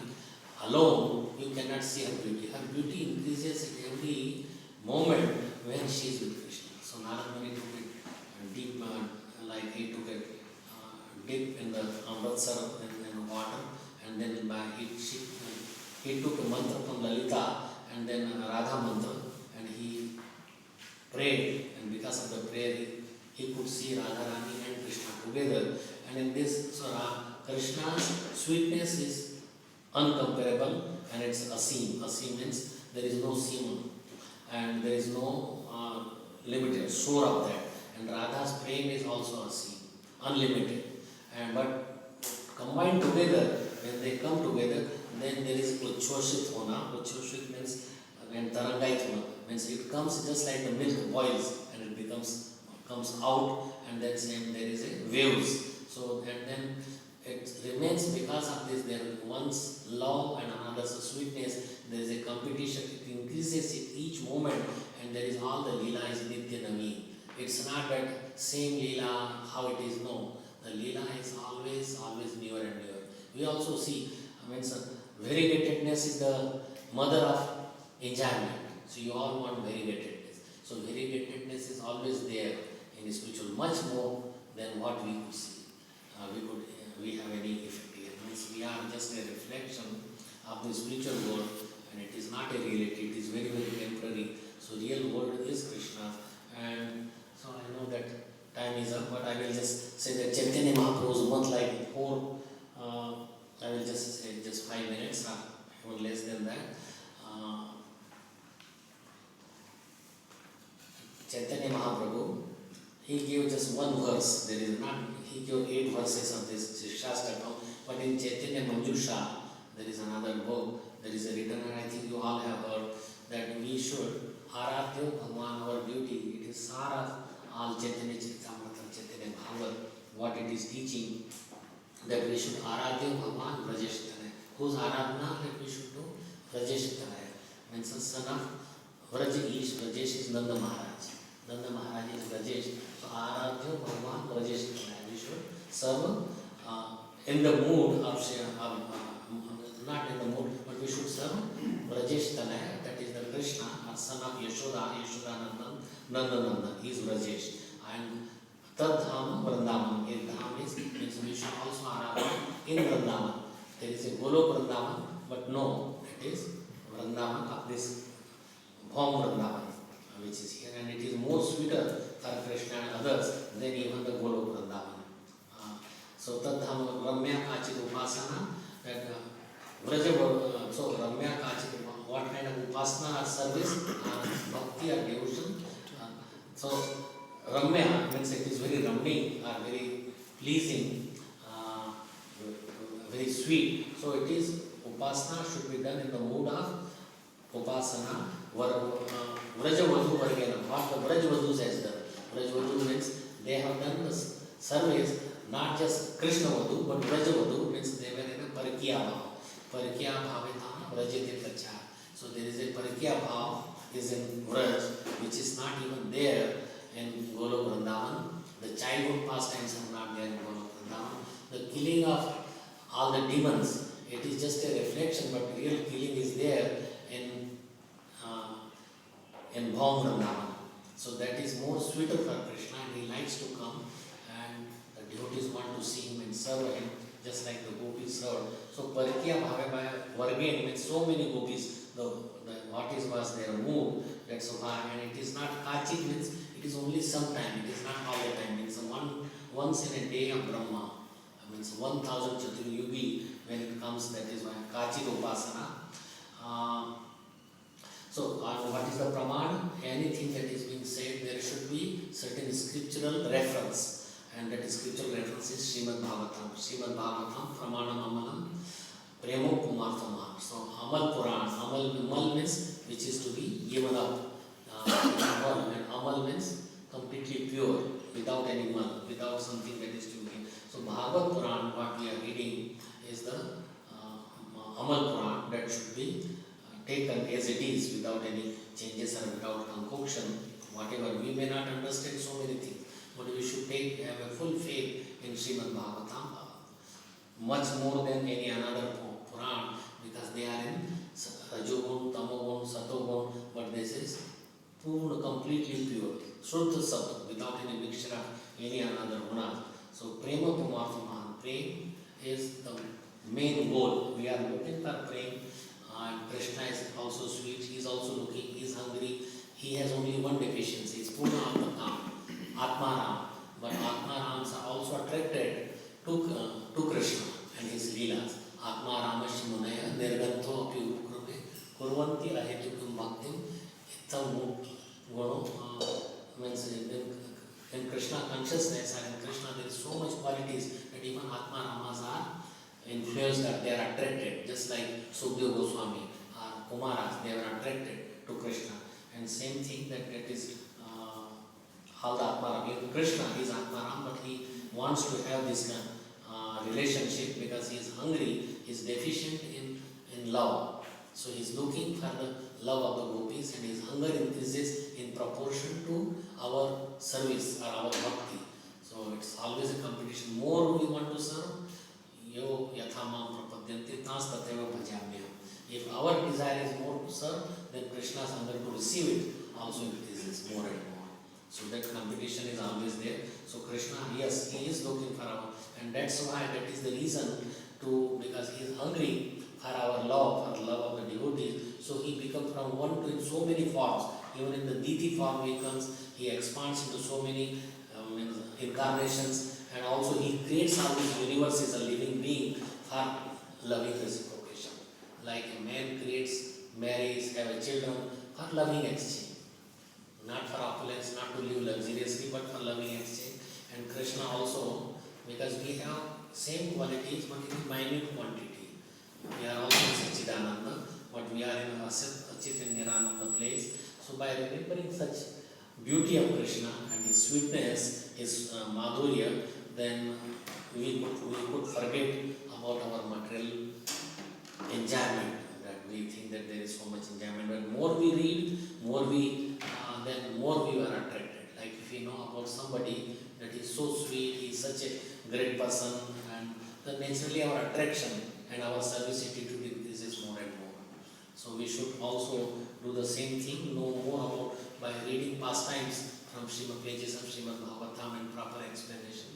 alone, you cannot see her beauty. Her beauty increases at every moment when she is with Krishna. So Narad Muni took it deep, like he took it deep in the Amritsar in water, and then he took a mantra from Lalita, and then Radha mantra, and he prayed, and because of the prayer he could see Radharani and Krishna together. And in this, so Krishna's sweetness is uncomparable, and it's aseem. Aseem means there is no seema, and there is no limited, sure of that. And Radha's prem is also aseem, unlimited. And but combined together, when they come together, then there is Uchhoshit Hona. Uchhoshit means, and Tarangait Hona means it comes just like the milk boils, and it comes out, and then same there is a waves. So and then it remains because of this. There is one's love and another's sweetness. There is a competition. It increases at each moment, and there is all the Leela is Nitya Naveen. It's not that same Leela how it is. No, the Leela is always newer and newer. We also see, variegatedness is the mother of enjoyment. So you all want variegatedness. So variegatedness is always there in spiritual, much more than what we could see. We have any effect here. Means we are just a reflection of the spiritual world, and it is not a reality. It is very, very temporary. So real world is Krishna, and so I know that time is up, but I will just say that Chaitanya Mahaprabhu's month like 4. I will just say just 5 minutes, or less than that. Chaitanya Mahaprabhu, he gave just one verse. There is not. He gave 8 verses of this Shastra, but in Chaitanya Manjusha, there is another book. There is a written, and I think you all have heard that we should Aradhya Bhagwan, our duty. It is Sara all Chaitanya Charitamrita, Chaitanya Bhagavat, what it is teaching, that we should Aradhya Bhagwan Vrajeshitana. Whose Aradhana that we should do? Vrajeshitana. Means the son of Vrajesh is Nanda Maharaj. Nanda Maharaj is Vrajesh. So Aradhya Bhagwan Vrajeshitana. We should serve in the mood of not in the mood, but we should serve Brajesh Tanaya, that is the Krishna, our son of Yashoda, Yashodanandan, Nandanandan, he is Brajesh. And Tad Dham Vrindavan, in Dham means we should also aradhana in Vrindavan. There is a Golok Vrindavan, but no, it is Vrindavan of this Bhaum Vrindavan, which is here, and it is more sweeter for Krishna and others than even the Golok Vrindavan. So Tad Dham Ramya Kachit Upasana, that so Ramya Kachit, what kind of Upasana or service, bhakti or devotion. So Ramya means it is very Ramni or very pleasing, very sweet. So it is Upasana should be done in the mood of Upasana. Vrajavadhu Vargena, what the Vrajavadhus has done. Vrajavadhu means they have done the service, not just Krishna Vadhu, but Vrajavadhu means they were in a Parakya Bhav. Parakya Bhavetana Vrajate Kacha. So there is a Parakya Bhav is in Vraj, which is not even there in Golok Vrindavan. The childhood pastimes are not there in Golok Vrindavan. The killing of all the demons, it is just a reflection, but real killing is there in Bhaum Vrindavan. So that is more sweeter for Krishna, and he likes to come, and the devotees want to see him and serve him, just like the gopis served. So Parakya Bhavaya Vargen means so many gopis, what was their mood, that's why, and it is not Kachit means it is only sometime, it is not all the time, it's once in a day of Brahma, means 1000 Chaturyugi when it comes, that is why Kachit Upasana. So what is the Praman? Anything that is being said, there should be certain scriptural reference, and that scriptural reference is Śrīmad Bhāgavatam. Śrīmad Bhāgavatam, Pramanam Amalam, Premo Kumartama. So Amal Puran, Amal means which is to be given up. Amal, and Amal means completely pure, without any mal, without something that is to be. So Bhagavad Puran, what we are reading, is the Amal Puran that should be taken as it is, without any changes or without concoction. Whatever, we may not understand so many things, but we should have a full faith in Śrīmad Bhāgavatam, much more than any another Puran, because they are in Rajogun, Tamogun, Satogun, but this is pure, completely pure, Shuddha Sattva, without any mixture of any another gunas. So Prema Pumarthaman, Prem is the main goal. We are looking for Prem, and Krishna is also sweet, he is also looking, he is hungry, he has only one deficiency, it's Purna Atmakam, Atmaram, but Atmarams are also attracted to Krishna and his Leelas. Atmaramashi Munaya Nirgantho Api Ukrame Kurvanti Ahetukum Bhaktim Ittam Guno means in Krishna consciousness and in Krishna there is so much qualities that even Atmaramas are influenced, that they are attracted, just like Sukadeva Goswami or Kumaras, they were attracted to Krishna. And same thing that is all the Atmaram. Even Krishna is Atmaram, but he wants to have this relationship because he is hungry, he is deficient in love. So he is looking for the love of the gopis, and his hunger increases in proportion to our service or our bhakti. So it's always a competition. More we want to serve, yo yathamam prapadyanti tas tatheva bhajamyam. If our desire is more to serve, then Krishna's hunger to receive it also increases more and more. So that competition is always there. So Krishna, yes, he is looking for our, and that's why, that is the reason because he is hungry for our love, for the love of the devotees. So he becomes from one to in so many forms. Even in the deity form he comes, he expands into so many incarnations, and also he creates all these universes, a living being for loving reciprocation. Like a man creates, marries, have children for loving exchange. Not for opulence, not to live luxuriously, but for loving exchange. And Krishna also, because we have same qualities but in minute quantity. We are also Satchidananda, but we are in Achit and Nirananda place. So by remembering such beauty of Krishna and his sweetness, his madhurya, then we could forget about our material enjoyment. That we think that there is so much enjoyment. But more we read, then more we are attracted. Like if we know about somebody that is so sweet, he is such a great person, and then naturally our attraction and our service attitude So we should also do the same thing, know more about by reading pastimes from pages of Śrīmad Bhāgavatam and proper explanation.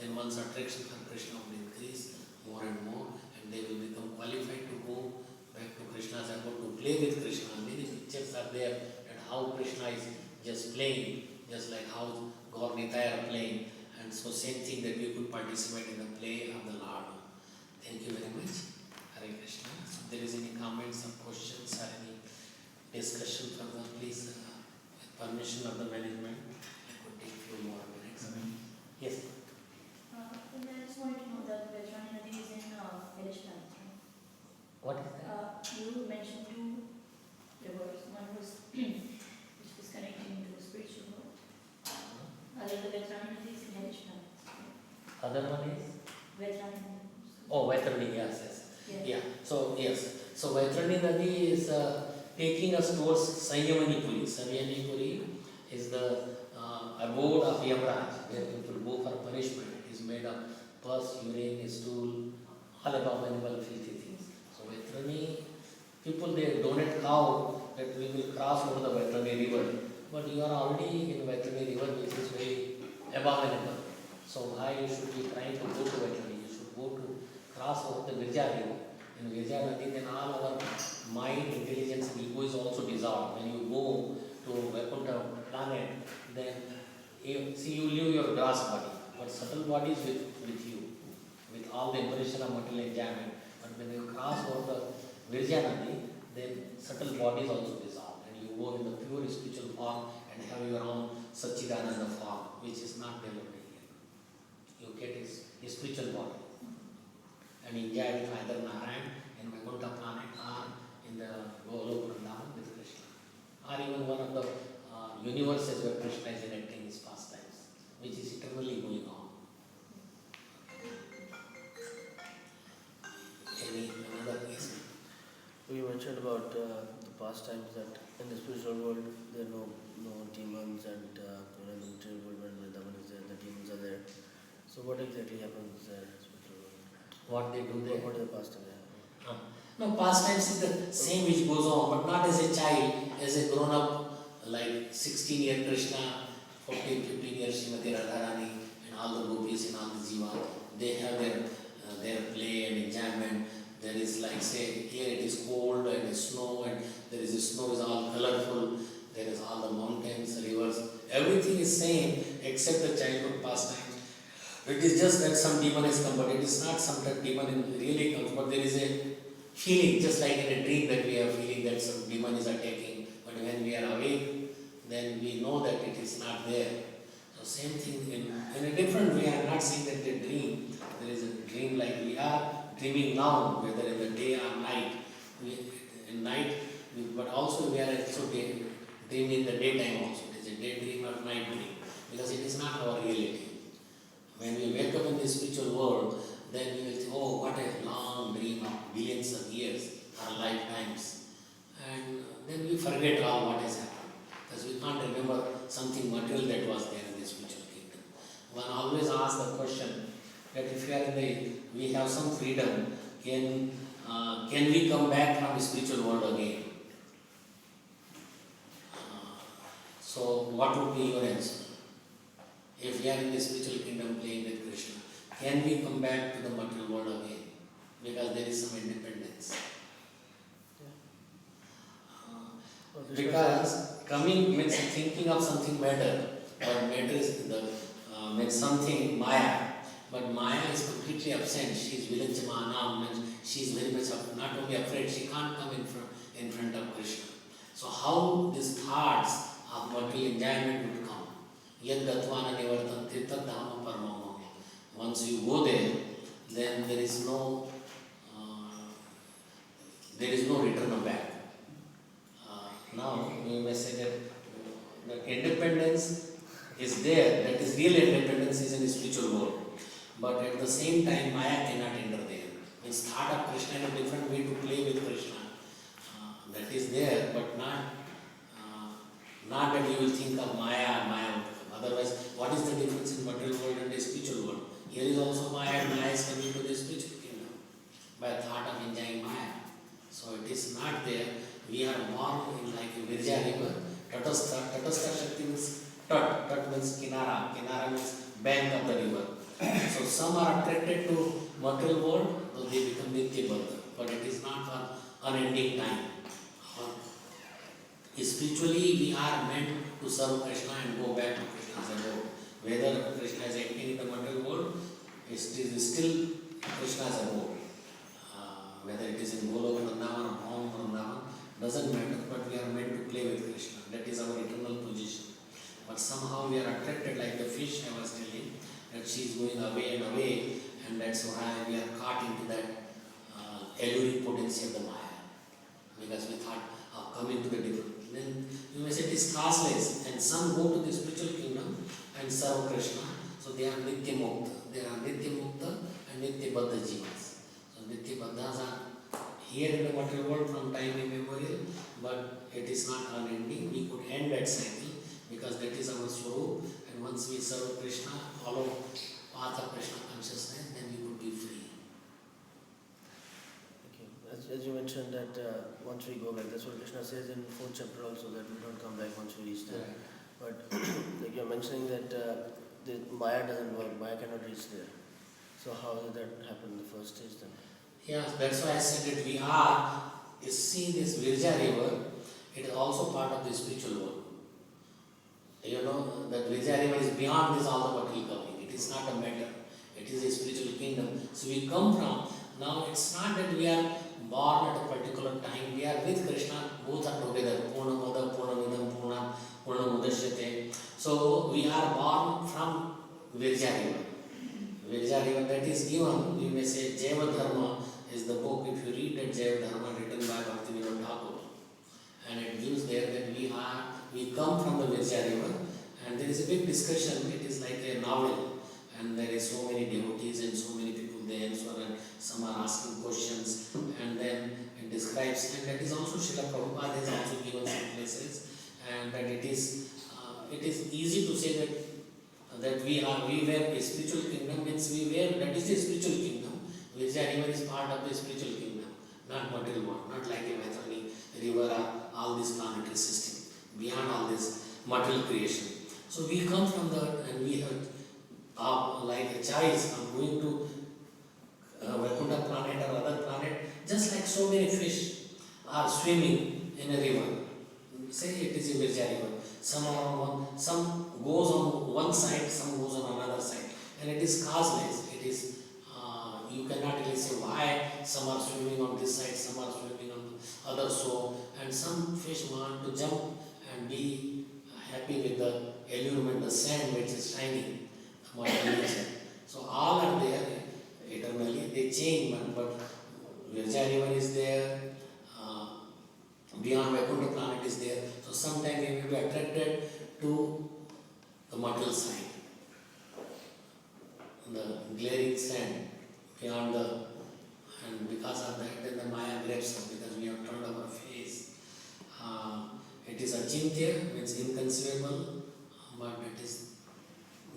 Then one's attraction for Krishna will increase more and more, and they will become qualified to go back to Krishna's abode to play with Krishna. Many pictures are there and how Krishna is just playing, just like how Gaur Nitaya are playing. And so same thing that we could participate in the play of the Lord. Thank you very much. Hare Krishna. So if there is any comments or questions or any discussion further, please, with permission of the management, I could take a few more minutes. Yes. And I just wanted to know that Vajrani Nadi is in village lands, right? What is that? You mentioned two rivers. One was which was connecting to the spiritual world. Other the Vajrani Nadi is in village lands. Other one is? Vajrani Nadi. Oh, Vaitarani, yes. Yeah. Yeah. So yes. So Vaitarani Nadi is taking us towards Sanyamanipuri. Sanyamanipuri is the abode of Yamaraj, where people go for punishment. It is made of pus, urine, stool, all abominable filthy things. So Vaitarani, people they donate cow that we will cross over the Vaitarani river. But you are already in Vaitarani river, which is very abominable. So why you should be trying to go to Vaitarani? You should go to cross over the Virja river. In Virja Nadi, then all our mind, intelligence and ego is also dissolved. When you go to Vaikuntha planet, then you leave your gross body, but subtle body is with you, with all the impression of material enjoyment. But when you cross over the Virja Nadi, then subtle body is also dissolved, and you go in the pure spiritual form and have your own Satchidananda form, which is not developed here. You get a spiritual body and enjoy it either Narayan in Vaikuntha planet or in the Golok Vrindavan with Krishna, or even one of the universes where Krishna is enacting his pastimes, which is eternally going on. Any another case? You mentioned about the pastimes that in the spiritual world there are no demons, and in the material world when Vrindavan is there, the demons are there. So what exactly happens there in the spiritual world? What they do there? What is the pastime? No, pastimes is the same which goes on, but not as a child, as a grown up, like 16-year Krishna, 14, 15 years Srimati Radharani, and all the gopis and all the jiva, they have their play and enjoyment. There is like say here it is cold and it's snow, and there is snow is all colorful. There is all the mountains, rivers, everything is same except the childhood pastime. It is just that some demon has come, but it is not some demon really comes, but there is a feeling, just like in a dream that we have feeling that some demon is attacking, but when we are awake, then we know that it is not there. So same thing in a different way. I am not saying that they dream. There is a dream like we are dreaming now, whether in the day or night. In night, but also we are also dreaming in the daytime also. It is a daydream or night dream, because it is not our reality. When we wake up in the spiritual world, then we will think, oh, what a long dream of billions of years or lifetimes. And then we forget all what has happened, because we can't remember something material that was there in the spiritual kingdom. One always asks the question that if we are we have some freedom, can we come back from the spiritual world again? So what would be your answer? If we are in the spiritual kingdom playing with Krishna, can we come back to the material world again? Because there is some independence. Because coming means thinking of something better, but matter is means something Maya, but Maya is completely absent. She is Vilanchamanam, means she is very much not only afraid, she can't come in front of Krishna. So how these thoughts of material enjoyment would come? Yad Gatvana Nivartanti Tad Dhamma Paramamo. Once you go there, then there is no return back. Now we may say that the independence is there, that is real independence is in the spiritual world. But at the same time, Maya cannot enter there. Means thought of Krishna in a different way to play with Krishna. That is there, but not that you will think of Maya will come. Otherwise, what is the difference in material world and the spiritual world? Here is also Maya, and Maya is coming to the spiritual kingdom by thought of enjoying Maya. So it is not there. means kinara. Kinara means bank of the river. So some are attracted to material world, so they become Nitya Bandha. But it is not for unending time. Spiritually, we are meant to serve Krishna and go back to Krishna's abode. Whether Krishna is acting in the material world, it is still Krishna's abode. Whether it is in Golok Vrindavan or Home Vrindavan, doesn't matter, but we are meant to play with Krishna. That is our eternal position. But somehow we are attracted like the fish I was telling, that she is going away and away, and that's why we are caught into that alluring potency of the Maya. Because we thought of coming to the different. Then you may say it is causeless, and some go to the spiritual kingdom and serve Krishna. So they are Nitya Mukta. There are Nitya Mukta and Nitya Baddha Jivas. So Nitya Baddhas are here in the material world from time immemorial, but it is not unending. We could end that cycle because that is our Swarup, and once we serve Krishna, follow path of Krishna consciousness, then we could be free. Okay. As you mentioned that once we go back, that's what Krishna says in 4th chapter also, that we don't come back once we reach there. But like you're mentioning that the Maya doesn't work, Maya cannot reach there. So how did that happen in the first stage then? Yes, that's why I said that we are, see this Virja river, it is also part of the spiritual world. You know, that Virja river is beyond this all the material covering. It is not a matter. It is a spiritual kingdom. So we come from, now it's not that we are born at a particular time, we are with Krishna, both are together. Purnamada, Purnamidam, Purnamudashyate. So we are born from Virja river. Virja river, that is given, you may say Jaiva Dharma is the book. If you read that Jaiva Dharma written by Bhaktivedanta, and it gives there that we come from the Virja river, and there is a big discussion. It is like a novel, and there is so many devotees and so many people there, and some are asking questions, and then it describes, and that is also Srila Prabhupada has also given some places, and that it is easy to say that we were a spiritual kingdom, means that is a spiritual kingdom. Virja river is part of the spiritual kingdom, not material world, not like a Maithani river or all this planetary system, beyond all this material creation. So we come from that, and we have like acharyas are going to Vaikuntha planet or other planet, just like so many fish are swimming in a river. Say it is a Virja river. Some goes on one side, some goes on another side, and it is causeless. It is you cannot really say why some are swimming on this side, some are swimming on the other. So, and some fish want to jump and be happy with the allurement, the sand which is shining, Mother Nature. So all are there eternally. They change, but Virja river is there. Beyond Vaikuntha planet is there. So sometimes we may be attracted to the material side, the glaring sand beyond and because of that, then the Maya grabs us because we have turned our face. It is achintya, means inconceivable, but it is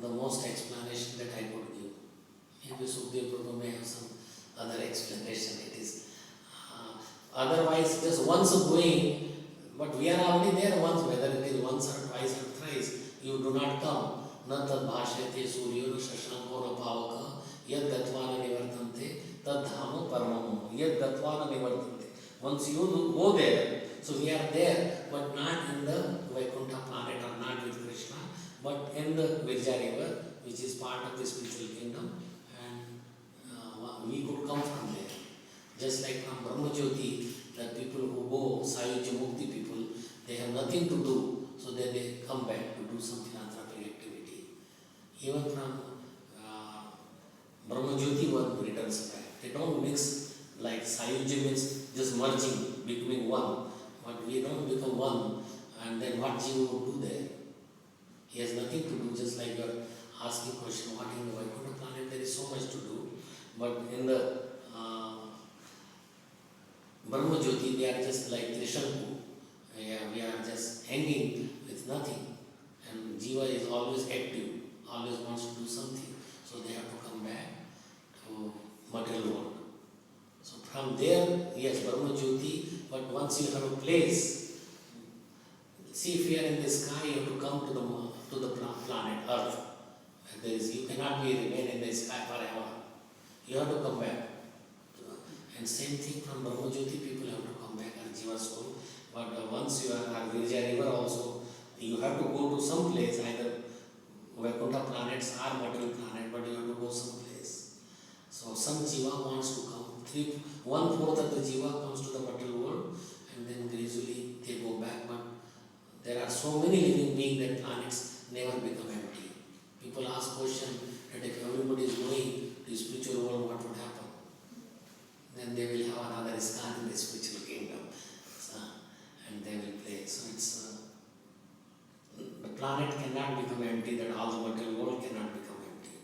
the most explanation that I could give. Maybe Sukdev Prabhu may have some other explanation. It is otherwise just once going, but we are already there once, whether it is once or twice or thrice, you do not come. Na tad bhashyate suryo shashanko na pavaka yad gatvana nivartante tad dhama paramam yad gatvana nivartante. Once you go there, so we are there, but not in the Vaikuntha planet or not with Krishna, but in the Virja river, which is part of the spiritual kingdom, and we could come from there. Just like from Brahmajyoti, that people who go, Sayujya Mukti people, they have nothing to do, so then they come back to do some philanthropic activity. Even from Brahmajyoti one returns back. They don't mix like Sayujya means just merging, becoming one. But we don't become one, and then what Jiva would do there? He has nothing to do, just like you are asking question, what in the Vaikuntha planet there is so much to do, but in the Brahma Jyoti, they are just like Trishanku. We are just hanging with nothing. And Jiva is always active, always wants to do something. So they have to come back to material world. So from there, yes, Brahma Jyoti, but once you have a place, see if you are in the sky, you have to come to the planet. earth. You cannot remain in the sky forever. You have to come back. And same thing from Brahma Jyoti, people have to come back as Jiva soul. But once you are Virja river also, you have to go to some place, either Vaikuntha planets or material planet, but you have to go some place. So some Jiva wants to come. 1/4 of the Jiva comes to the material world, and then gradually they go back. But there are so many living beings that planets never become empty. People ask question that if everybody is going to the spiritual world, what would happen? Then they will have another ISKCON in the spiritual kingdom. So, and they will play. So it's the planet cannot become empty, that all the material world cannot become empty.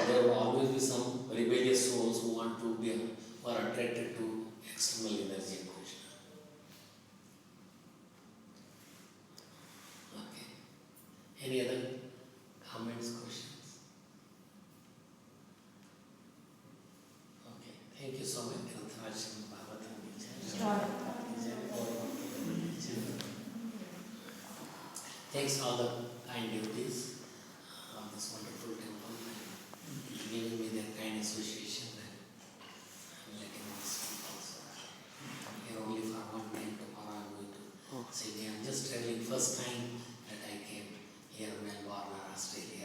There will always be some rebellious souls who want to be, who are attracted to external energy of Krishna. Okay. Any other comments, questions? Okay. Thank you so much. Śrīmad Bhāgavatam. Thanks all the kind devotees of this wonderful temple and giving me their kind association and letting me speak also. I'm here only for one day. Tomorrow I'm going to Sydney. I'm just traveling first time that I came here in Melbourne or Australia.